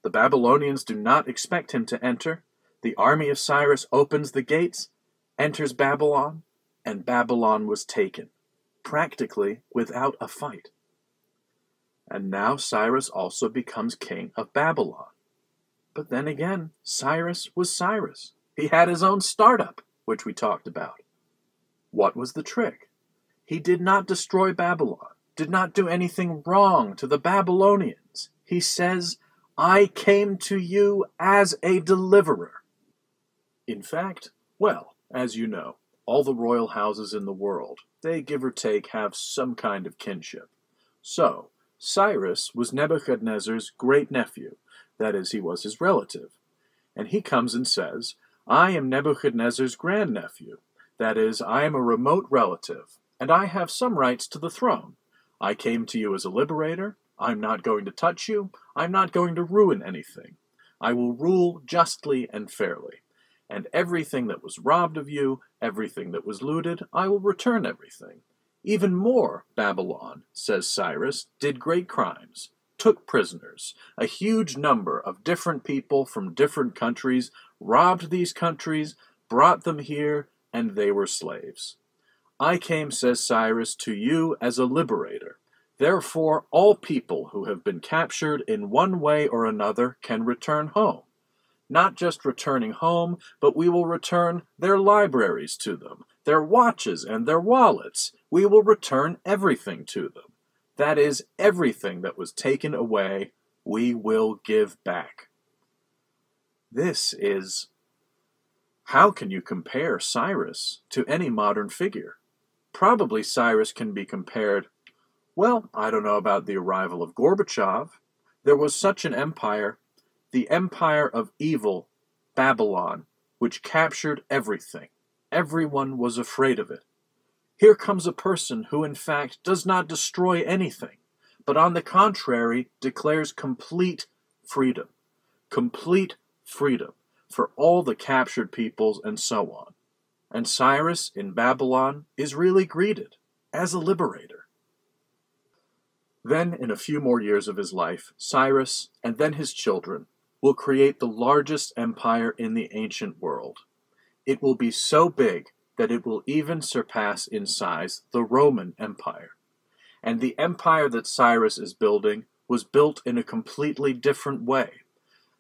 The Babylonians do not expect him to enter. The army of Cyrus opens the gates, enters Babylon, and Babylon was taken, practically without a fight. And now Cyrus also becomes king of Babylon. But then again, Cyrus was Cyrus. He had his own startup, which we talked about. What was the trick? He did not destroy Babylon, did not do anything wrong to the Babylonians. He says, I came to you as a deliverer. In fact, well, as you know, all the royal houses in the world, they give or take have some kind of kinship. So, Cyrus was Nebuchadnezzar's great-nephew, that is, he was his relative. And he comes and says, I am Nebuchadnezzar's grandnephew. That is, I am a remote relative, and I have some rights to the throne. I came to you as a liberator. I'm not going to touch you. I'm not going to ruin anything. I will rule justly and fairly. And everything that was robbed of you, everything that was looted, I will return everything. Even more, Babylon, says Cyrus, did great crimes, took prisoners, a huge number of different people from different countries, robbed these countries, brought them here, and they were slaves. I came, says Cyrus, to you as a liberator. Therefore, all people who have been captured in one way or another can return home. Not just returning home, but we will return their libraries to them, their watches and their wallets. We will return everything to them. That is, everything that was taken away, we will give back. This is... How can you compare Cyrus to any modern figure? Probably Cyrus can be compared, well, I don't know about the arrival of Gorbachev. There was such an empire, the empire of evil, Babylon, which captured everything. Everyone was afraid of it. Here comes a person who in fact does not destroy anything, but on the contrary declares complete freedom. Complete freedom for all the captured peoples and so on. And Cyrus in Babylon is really greeted as a liberator. Then, in a few more years of his life, Cyrus, and then his children, will create the largest empire in the ancient world. It will be so big that it will even surpass in size the Roman Empire. And the empire that Cyrus is building was built in a completely different way.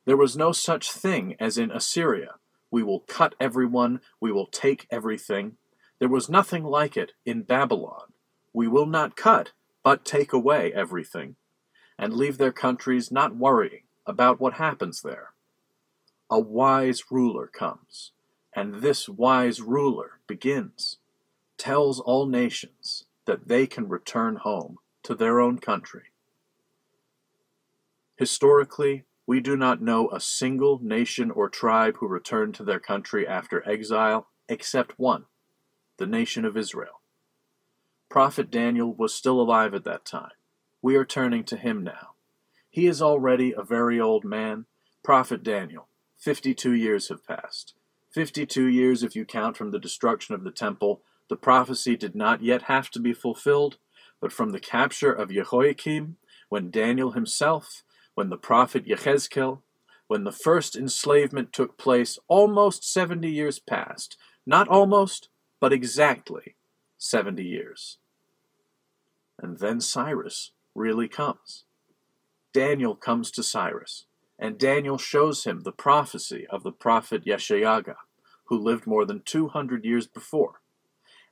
There was no such thing as in Assyria. We will cut everyone, we will take everything. There was nothing like it in Babylon. We will not cut, but take away everything, and leave their countries not worrying about what happens there. A wise ruler comes, and this wise ruler begins, tells all nations that they can return home to their own country. Historically, we do not know a single nation or tribe who returned to their country after exile, except one, the nation of Israel. Prophet Daniel was still alive at that time. We are turning to him now. He is already a very old man. Prophet Daniel, 52 years have passed. 52 years if you count from the destruction of the temple. The prophecy did not yet have to be fulfilled, but from the capture of Jehoiakim, when Daniel himself, when the prophet Yechezkel, when the first enslavement took place, almost 70 years passed. Not almost, but exactly 70 years. And then Cyrus really comes. Daniel comes to Cyrus, and Daniel shows him the prophecy of the prophet Yeshayahu, who lived more than 200 years before.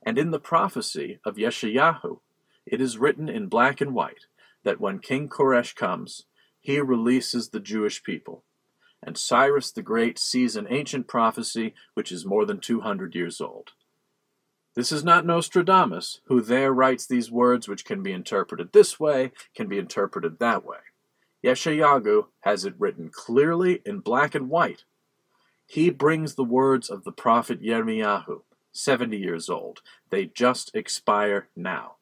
And in the prophecy of Yeshayahu, it is written in black and white that when King Koresh comes, he releases the Jewish people. And Cyrus the Great sees an ancient prophecy which is more than 200 years old. This is not Nostradamus, who there writes these words which can be interpreted this way, can be interpreted that way. Yeshayahu has it written clearly in black and white. He brings the words of the prophet Yirmiyahu, 70 years old. They just expire now.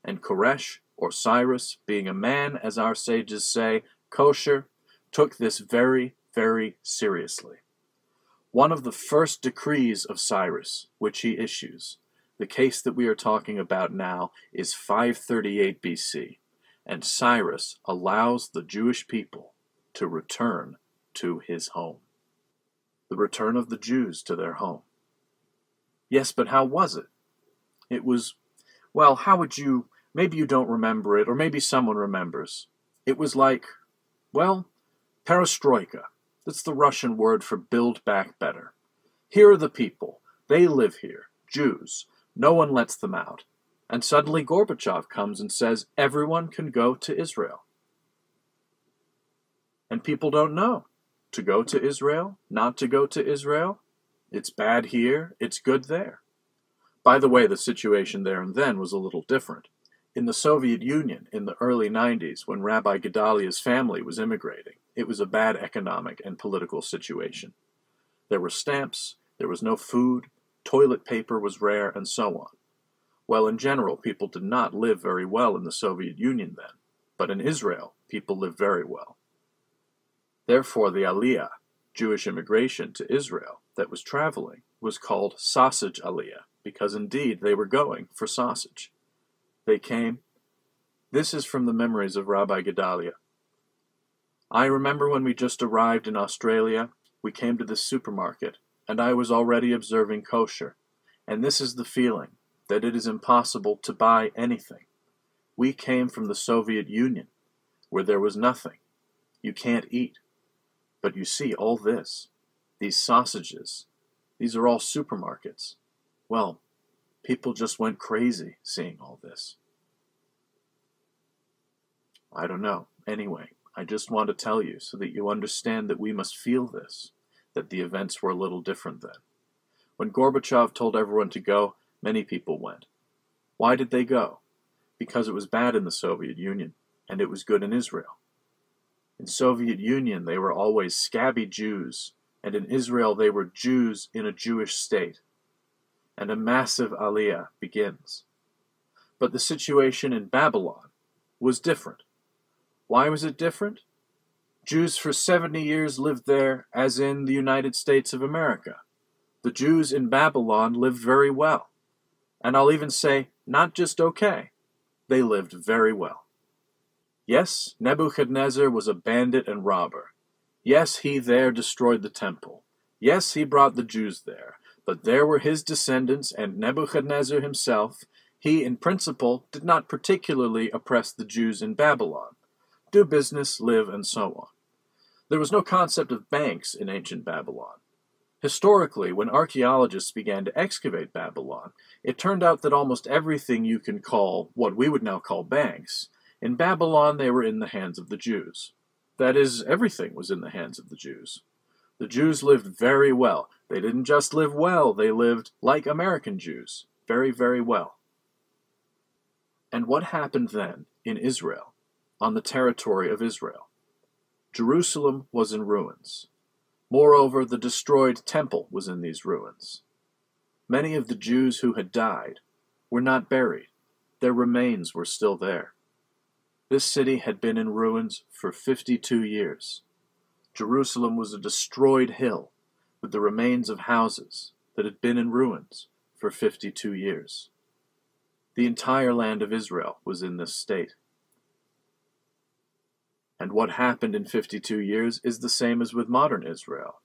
And Koresh, or Cyrus, being a man, as our sages say, kosher, took this very, very seriously. One of the first decrees of Cyrus, which he issues, the case that we are talking about now, is 538 BC, and Cyrus allows the Jewish people to return to his home. The return of the Jews to their home. Yes, but how was it? It was, well, how would you, maybe you don't remember it, or maybe someone remembers. It was like, well, perestroika. That's the Russian word for build back better. Here are the people. They live here, Jews. No one lets them out. And suddenly Gorbachev comes and says, everyone can go to Israel. And people don't know. To go to Israel? Not to go to Israel? It's bad here, it's good there. By the way, the situation there and then was a little different. In the Soviet Union, in the early 90s, when Rabbi Gedalia's family was immigrating, it was a bad economic and political situation. There were stamps, there was no food, toilet paper was rare, and so on. Well, in general, people did not live very well in the Soviet Union then, but in Israel, people lived very well. Therefore, the Aliyah, Jewish immigration to Israel, that was traveling, was called sausage Aliyah, because indeed they were going for sausage. They came. This is from the memories of Rabbi Gedalia. I remember when we just arrived in Australia, we came to this supermarket, and I was already observing kosher, and this is the feeling, that it is impossible to buy anything. We came from the Soviet Union, where there was nothing. You can't eat. But you see all this, these sausages, these are all supermarkets. Well, people just went crazy seeing all this. I don't know. Anyway, I just want to tell you so that you understand that we must feel this, that the events were a little different then. When Gorbachev told everyone to go, many people went. Why did they go? Because it was bad in the Soviet Union, and it was good in Israel. In Soviet Union, they were always scabby Jews, and in Israel they were Jews in a Jewish state. And a massive aliyah begins. But the situation in Babylon was different. Why was it different? Jews for 70 years lived there as in the United States of America. The Jews in Babylon lived very well. And I'll even say, not just okay. They lived very well. Yes, Nebuchadnezzar was a bandit and robber. Yes, he there destroyed the temple. Yes, he brought the Jews there. But there were his descendants and Nebuchadnezzar himself. He, in principle, did not particularly oppress the Jews in Babylon. Do business, live, and so on. There was no concept of banks in ancient Babylon. Historically, when archaeologists began to excavate Babylon, it turned out that almost everything you can call what we would now call banks, in Babylon they were in the hands of the Jews. That is, everything was in the hands of the Jews. The Jews lived very well. They didn't just live well, they lived like American Jews, very, very well. And what happened then in Israel, on the territory of Israel? Jerusalem was in ruins. Moreover, the destroyed temple was in these ruins. Many of the Jews who had died were not buried. Their remains were still there. This city had been in ruins for 52 years. Jerusalem was a destroyed hill with the remains of houses that had been in ruins for 52 years. The entire land of Israel was in this state. And what happened in 52 years is the same as with modern Israel.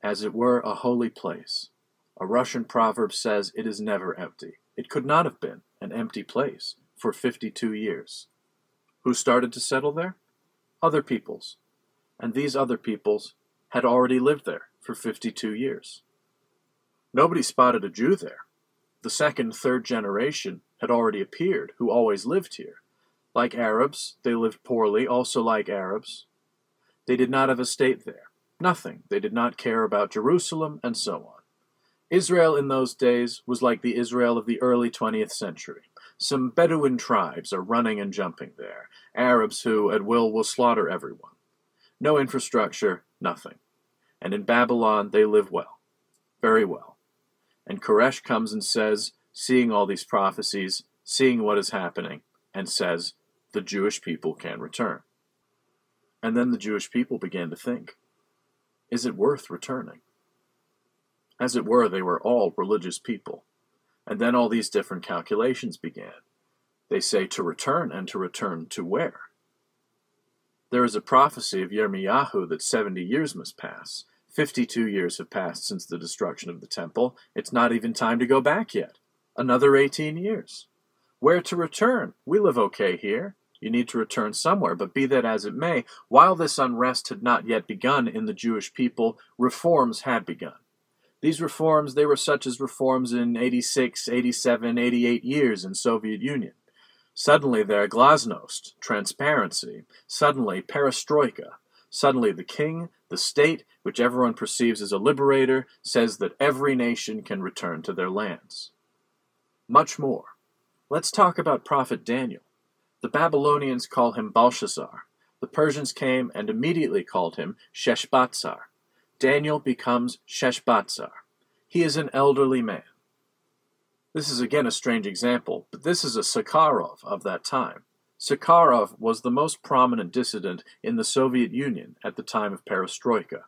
As it were a holy place. A Russian proverb says it is never empty. It could not have been an empty place for 52 years. Who started to settle there? Other peoples. And these other peoples had already lived there for 52 years. Nobody spotted a Jew there. The second, third generation had already appeared, who always lived here. Like Arabs, they lived poorly, also like Arabs. They did not have a state there. Nothing. They did not care about Jerusalem, and so on. Israel in those days was like the Israel of the early 20th century. Some Bedouin tribes are running and jumping there. Arabs who, at will slaughter everyone. No infrastructure, nothing. And in Babylon, they live well. Very well. And Koresh comes and says, seeing all these prophecies, seeing what is happening, and says, the Jewish people can return. And then the Jewish people began to think, is it worth returning? As it were, they were all religious people. And then all these different calculations began. They say to return, and to return to where? There is a prophecy of Yirmiyahu that 70 years must pass. 52 years have passed since the destruction of the temple. It's not even time to go back yet. Another 18 years. Where to return? We live okay here. You need to return somewhere, but be that as it may, while this unrest had not yet begun in the Jewish people, reforms had begun. These reforms, they were such as reforms in 86, 87, 88 years in Soviet Union. Suddenly there glasnost, transparency, suddenly perestroika, suddenly the king, the state, which everyone perceives as a liberator, says that every nation can return to their lands. Much more. Let's talk about Prophet Daniel. The Babylonians call him Belshazzar. The Persians came and immediately called him Sheshbatzar. Daniel becomes Sheshbatzar. He is an elderly man. This is again a strange example, but this is a Sakharov of that time. Sakharov was the most prominent dissident in the Soviet Union at the time of perestroika.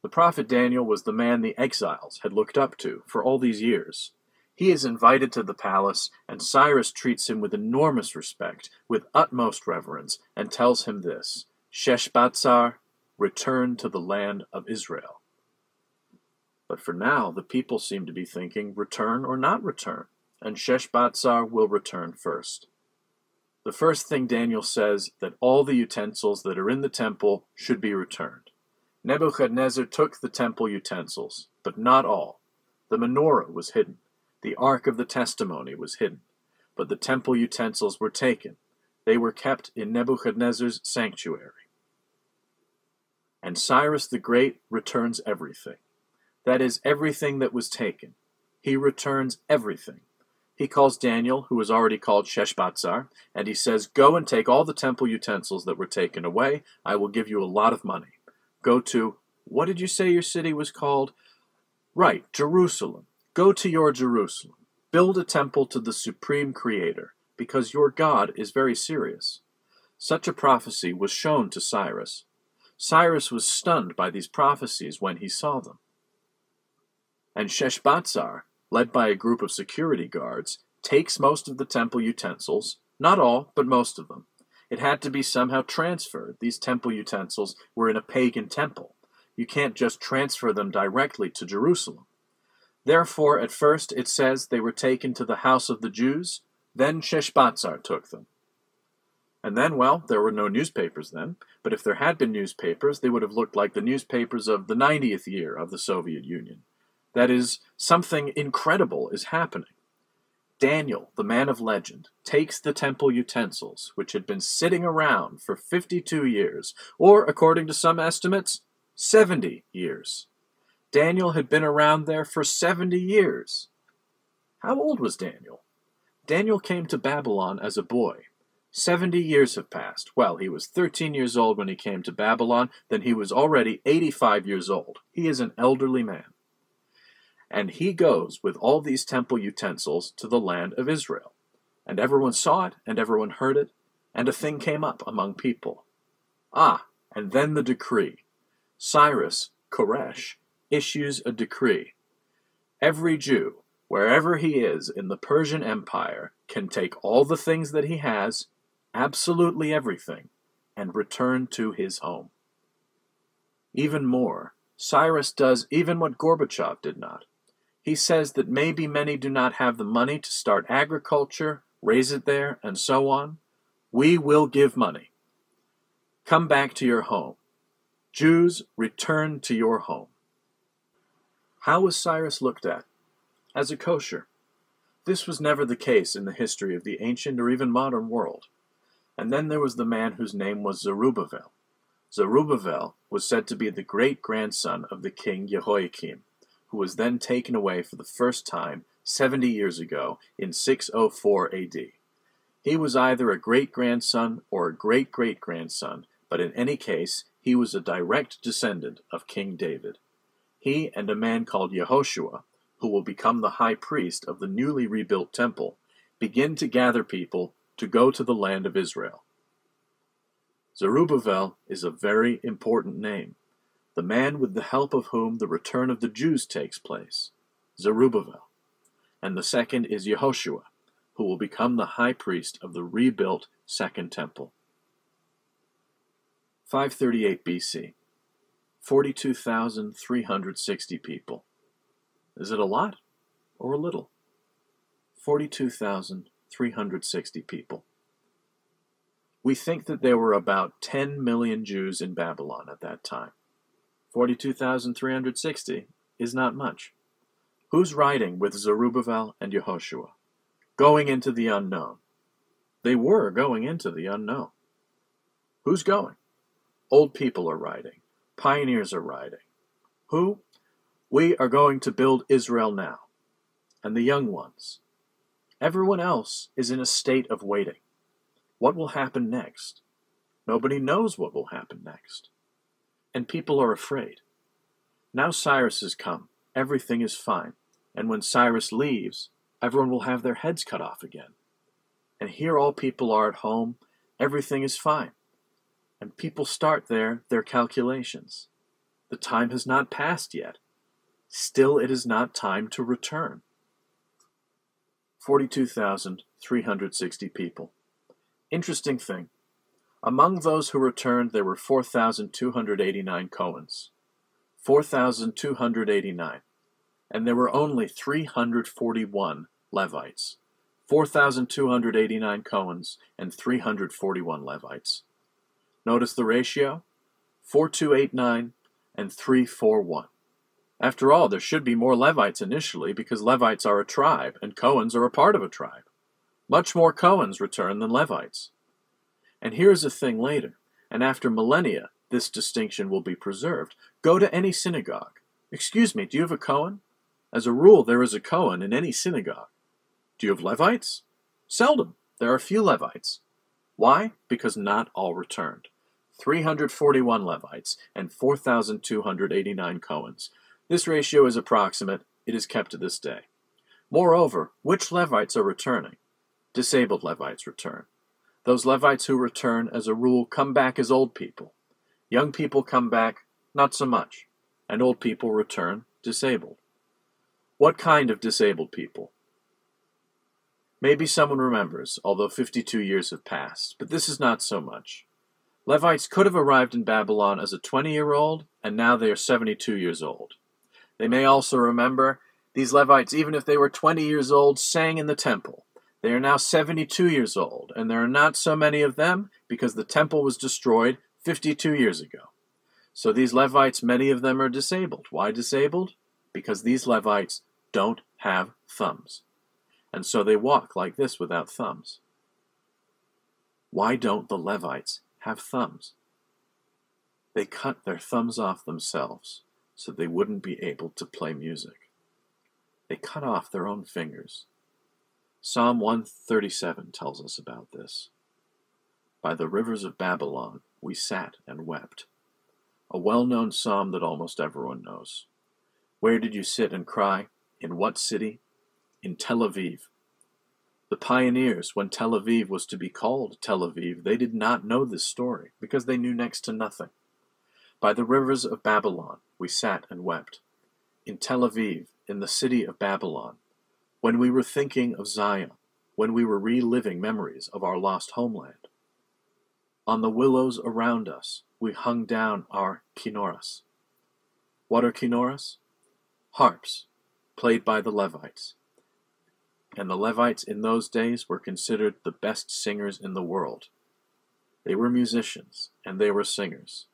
The prophet Daniel was the man the exiles had looked up to for all these years. He is invited to the palace, and Cyrus treats him with enormous respect, with utmost reverence, and tells him this, Sheshbatzar, return to the land of Israel. But for now, the people seem to be thinking, return or not return, and Sheshbatzar will return first. The first thing Daniel says, that all the utensils that are in the temple should be returned. Nebuchadnezzar took the temple utensils, but not all. The menorah was hidden. The Ark of the Testimony was hidden, but the temple utensils were taken. They were kept in Nebuchadnezzar's sanctuary. And Cyrus the Great returns everything. That is, everything that was taken. He returns everything. He calls Daniel, who is already called Sheshbatzar, and he says, go and take all the temple utensils that were taken away. I will give you a lot of money. Go to, what did you say your city was called? Right, Jerusalem. Go to your Jerusalem. Build a temple to the Supreme Creator, because your God is very serious. Such a prophecy was shown to Cyrus. Cyrus was stunned by these prophecies when he saw them. And Sheshbatzar, led by a group of security guards, takes most of the temple utensils, not all, but most of them. It had to be somehow transferred. These temple utensils were in a pagan temple. You can't just transfer them directly to Jerusalem. Therefore, at first it says they were taken to the house of the Jews, then Sheshbatzar took them. And then, well, there were no newspapers then, but if there had been newspapers, they would have looked like the newspapers of the 90th year of the Soviet Union. That is, something incredible is happening. Daniel, the man of legend, takes the temple utensils, which had been sitting around for 52 years, or, according to some estimates, 70 years. Daniel had been around there for 70 years. How old was Daniel? Daniel came to Babylon as a boy. 70 years have passed. Well, he was 13 years old when he came to Babylon, then he was already 85 years old. He is an elderly man. And he goes with all these temple utensils to the land of Israel. And everyone saw it, and everyone heard it, and a thing came up among people. And then the decree. Cyrus, Koresh, issues a decree. Every Jew, wherever he is in the Persian Empire, can take all the things that he has absolutely everything, and return to his home. Even more, Cyrus does even what Gorbachev did not. He says that maybe many do not have the money to start agriculture, raise it there, and so on. We will give money. Come back to your home. Jews, return to your home. How was Cyrus looked at? As a kosher. This was never the case in the history of the ancient or even modern world. And then there was the man whose name was Zerubbabel. Zerubbabel was said to be the great-grandson of the king Jehoiakim, who was then taken away for the first time 70 years ago in 604 AD. He was either a great-grandson or a great-great-grandson, but in any case, he was a direct descendant of King David. He and a man called Yehoshua, who will become the high priest of the newly rebuilt temple, begin to gather people to go to the land of Israel. Zerubbabel is a very important name, the man with the help of whom the return of the Jews takes place, Zerubbabel. And the second is Yehoshua, who will become the high priest of the rebuilt Second Temple. 538 BC, 42,360 people. Is it a lot or a little? 42,360 people. We think that there were about 10 million Jews in Babylon at that time. 42,360 is not much. Who's riding with Zerubbabel and Yehoshua? Going into the unknown. They were going into the unknown. Who's going? Old people are riding. Pioneers are riding. Who? We are going to build Israel now. And the young ones. Everyone else is in a state of waiting. What will happen next? Nobody knows what will happen next. And people are afraid. Now Cyrus has come. Everything is fine. And when Cyrus leaves, everyone will have their heads cut off again. And here all people are at home. Everything is fine. And people start their calculations. The time has not passed yet. Still it is not time to return. 42,360 people. Interesting thing. Among those who returned, there were 4,289 Cohens. 4,289. And there were only 341 Levites. 4,289 Cohens and 341 Levites. Notice the ratio? 4,289 and 341. After all, there should be more Levites initially because Levites are a tribe and Cohens are a part of a tribe. Much more Cohens return than Levites. And here's a thing later, and after millennia, this distinction will be preserved. Go to any synagogue. Excuse me, do you have a Cohen? As a rule, there is a Cohen in any synagogue. Do you have Levites? Seldom. There are few Levites. Why? Because not all returned. 341 Levites and 4,289 Cohens. This ratio is approximate. It is kept to this day. Moreover, which Levites are returning? Disabled Levites return. Those Levites who return, as a rule, come back as old people. Young people come back, not so much. And old people return disabled. What kind of disabled people? Maybe someone remembers, although 52 years have passed, but this is not so much. Levites could have arrived in Babylon as a 20-year-old, and now they are 72 years old. They may also remember these Levites, even if they were 20 years old, sang in the temple. They are now 72 years old, and there are not so many of them because the temple was destroyed 52 years ago. So these Levites, many of them are disabled. Why disabled? Because these Levites don't have thumbs. And so they walk like this without thumbs. Why don't the Levites have thumbs? They cut their thumbs off themselves so they wouldn't be able to play music. They cut off their own fingers. Psalm 137 tells us about this. By the rivers of Babylon we sat and wept. A well-known psalm that almost everyone knows. Where did you sit and cry? In what city? In Tel Aviv. The pioneers, when Tel Aviv was to be called Tel Aviv, they did not know this story because they knew next to nothing. By the rivers of Babylon we sat and wept. In Tel Aviv, in the city of Babylon, when we were thinking of Zion, when we were reliving memories of our lost homeland. On the willows around us, we hung down our kinoras. What are kinoras? Harps, played by the Levites. And the Levites in those days were considered the best singers in the world. They were musicians, and they were singers.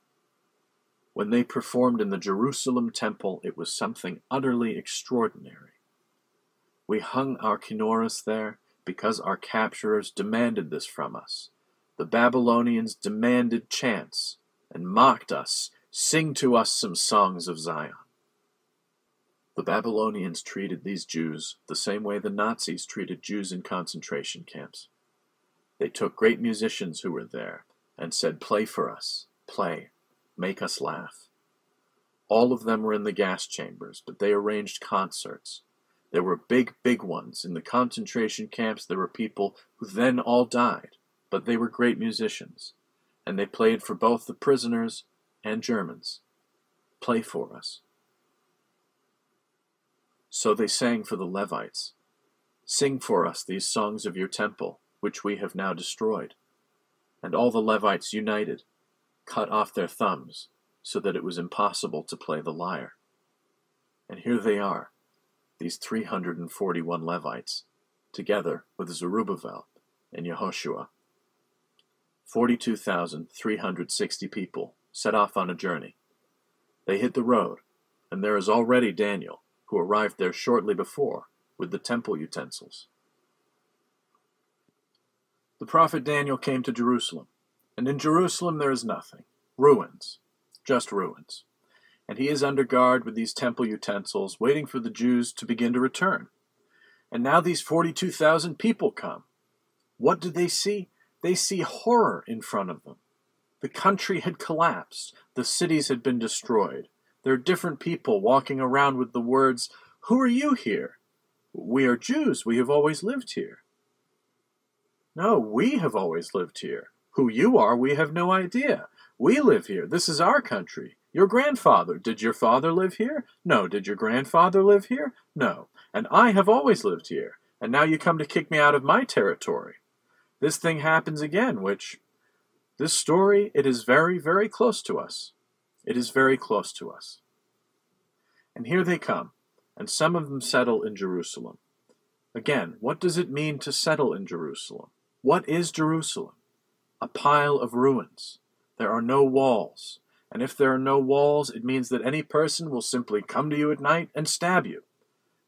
When they performed in the Jerusalem temple, it was something utterly extraordinary. We hung our kinoras there because our capturers demanded this from us. The Babylonians demanded chants and mocked us, "Sing to us some songs of Zion." The Babylonians treated these Jews the same way the Nazis treated Jews in concentration camps. They took great musicians who were there and said, "Play for us, play, make us laugh." All of them were in the gas chambers, but they arranged concerts. There were big, big ones. In the concentration camps, there were people who then all died, but they were great musicians, and they played for both the prisoners and Germans. Play for us. So they sang for the Levites, "Sing for us these songs of your temple, which we have now destroyed." And all the Levites united, cut off their thumbs, so that it was impossible to play the lyre. And here they are, these 341 Levites, together with Zerubbabel and Yehoshua. 42,360 people set off on a journey. They hit the road, and there is already Daniel, who arrived there shortly before, with the temple utensils. The prophet Daniel came to Jerusalem, and in Jerusalem there is nothing, ruins, just ruins. And he is under guard with these temple utensils, waiting for the Jews to begin to return. And now these 42,000 people come. What do they see? They see horror in front of them. The country had collapsed. The cities had been destroyed. There are different people walking around with the words, "Who are you here?" "We are Jews. We have always lived here." "No, we have always lived here. Who you are, we have no idea. We live here. This is our country. Your grandfather. Did your father live here? No. Did your grandfather live here? No. And I have always lived here. And now you come to kick me out of my territory." This thing happens again, this story, it is very, very close to us. It is very close to us. And here they come, and some of them settle in Jerusalem. Again, what does it mean to settle in Jerusalem? What is Jerusalem? A pile of ruins. There are no walls. And if there are no walls, it means that any person will simply come to you at night and stab you.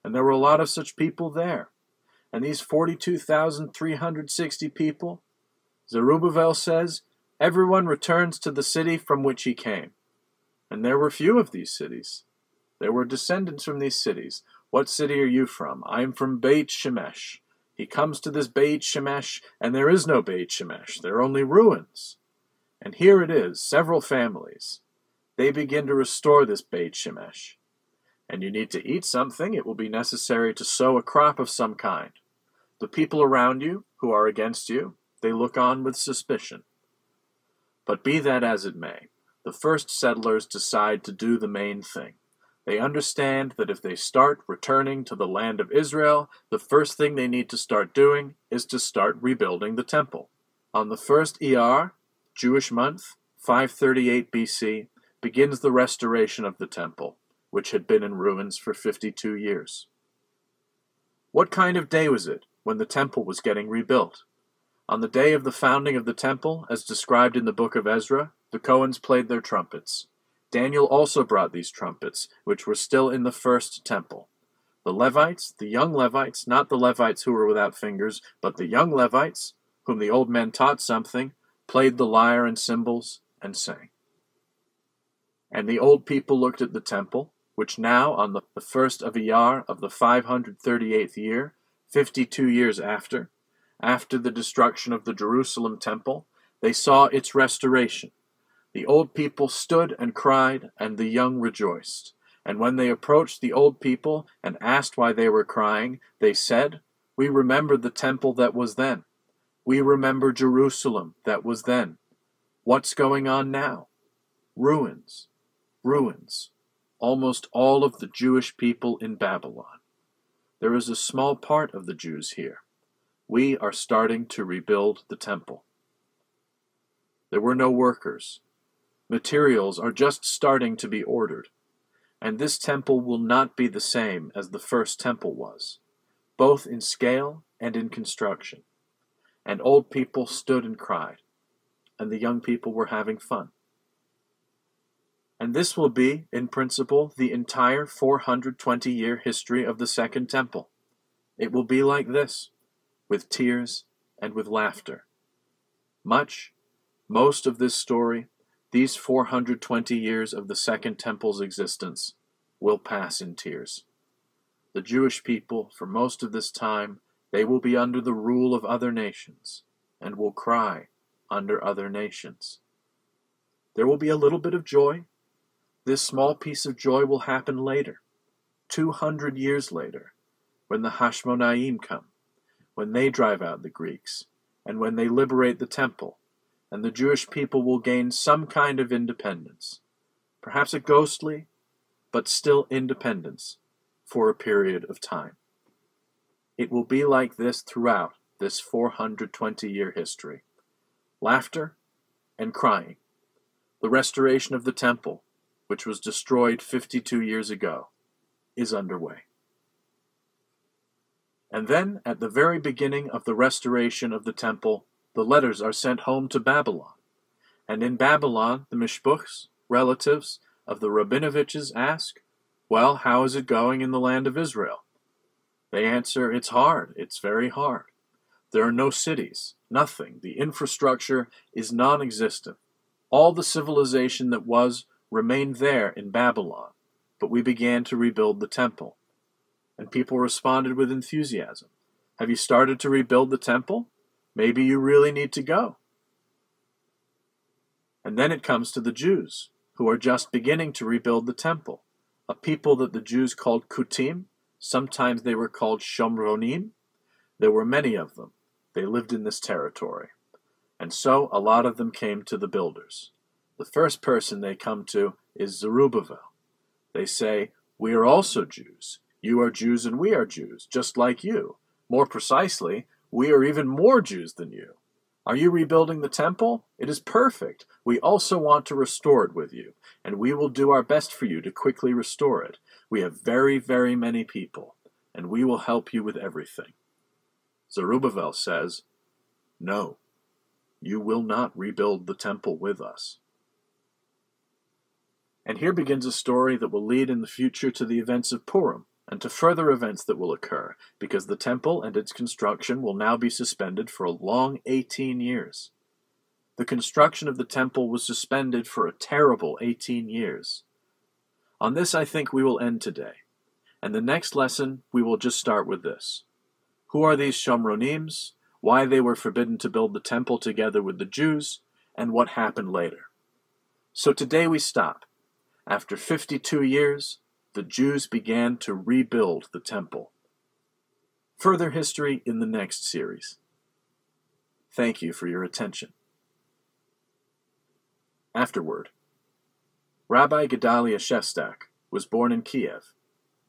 And there were a lot of such people there. And these 42,360 people, Zerubbabel says, everyone returns to the city from which he came. And there were few of these cities. There were descendants from these cities. What city are you from? I am from Beit Shemesh. He comes to this Beit Shemesh, and there is no Beit Shemesh. There are only ruins. And here it is, several families. They begin to restore this Beit Shemesh. And you need to eat something. It will be necessary to sow a crop of some kind. The people around you, who are against you, they look on with suspicion. But be that as it may, the first settlers decide to do the main thing. They understand that if they start returning to the land of Israel, the first thing they need to start doing is to start rebuilding the temple. On the first Iyar, Jewish month, 538 BC, begins the restoration of the temple, which had been in ruins for 52 years. What kind of day was it when the temple was getting rebuilt? On the day of the founding of the temple, as described in the book of Ezra, the Cohens played their trumpets. Daniel also brought these trumpets, which were still in the first temple. The Levites, the young Levites, not the Levites who were without fingers, but the young Levites, whom the old men taught something, played the lyre and cymbals, and sang. And the old people looked at the temple, which now, on the first of Iyar of the 538th year, 52 years after the destruction of the Jerusalem temple, they saw its restoration. The old people stood and cried, and the young rejoiced. And when they approached the old people and asked why they were crying, they said, "We remember the temple that was then. We remember Jerusalem that was then. What's going on now? Ruins, ruins. Almost all of the Jewish people in Babylon. There is a small part of the Jews here. We are starting to rebuild the temple." There were no workers. Materials are just starting to be ordered. And this temple will not be the same as the first temple was, both in scale and in construction. And old people stood and cried, and the young people were having fun. And this will be, in principle, the entire 420-year history of the Second Temple. It will be like this, with tears and with laughter. Most of this story, these 420 years of the Second Temple's existence, will pass in tears. The Jewish people, for most of this time, they will be under the rule of other nations, and will cry under other nations. There will be a little bit of joy. This small piece of joy will happen later, 200 years later, when the Hashmonaim come, when they drive out the Greeks, and when they liberate the temple, and the Jewish people will gain some kind of independence, perhaps a ghostly, but still independence, for a period of time. It will be like this throughout this 420-year history. Laughter and crying. The restoration of the temple, which was destroyed 52 years ago, is underway. And then, at the very beginning of the restoration of the temple, the letters are sent home to Babylon. And in Babylon, the mishpuchs, relatives of the Rabinoviches, ask, well, how is it going in the land of Israel? They answer, it's hard, it's very hard. There are no cities, nothing. The infrastructure is non-existent. All the civilization that was remained there in Babylon, but we began to rebuild the temple. And people responded with enthusiasm. Have you started to rebuild the temple? Maybe you really need to go. And then it comes to the Jews, who are just beginning to rebuild the temple, a people that the Jews called Kutim. Sometimes they were called Shomronim. There were many of them. They lived in this territory. And so a lot of them came to the builders. The first person they come to is Zerubbabel. They say, we are also Jews. You are Jews and we are Jews, just like you. More precisely, we are even more Jews than you. Are you rebuilding the temple? It is perfect. We also want to restore it with you, and we will do our best for you to quickly restore it. We have very, very many people, and we will help you with everything. Zerubbabel says, no, you will not rebuild the temple with us. And here begins a story that will lead in the future to the events of Purim, and to further events that will occur, because the temple and its construction will now be suspended for a long 18 years. The construction of the temple was suspended for a terrible 18 years. On this I think we will end today, and the next lesson we will just start with this. Who are these Shomronims, why they were forbidden to build the temple together with the Jews, and what happened later. So today we stop. After 52 years, the Jews began to rebuild the temple. Further history in the next series. Thank you for your attention. Afterward, Rabbi Gedalia Shestak was born in Kiev.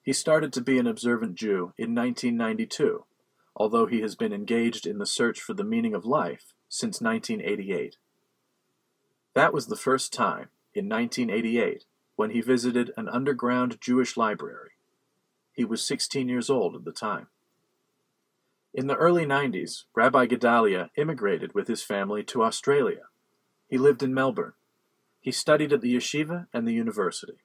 He started to be an observant Jew in 1992, although he has been engaged in the search for the meaning of life since 1988. That was the first time, in 1988, when he visited an underground Jewish library. He was 16 years old at the time. In the early 90s, Rabbi Gedalia immigrated with his family to Australia. He lived in Melbourne. He studied at the yeshiva and the university.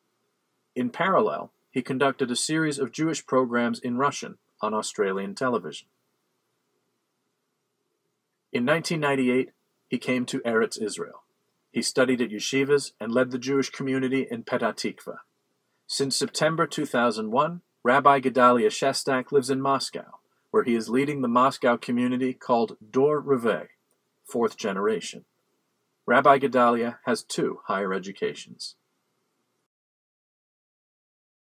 In parallel, he conducted a series of Jewish programs in Russian on Australian television. In 1998, he came to Eretz Israel. He studied at yeshivas and led the Jewish community in Petah Tikva. Since September 2001, Rabbi Gedalia Shestak lives in Moscow, where he is leading the Moscow community called Dor Reveh, fourth generation. Rabbi Gedalia has 2 higher educations.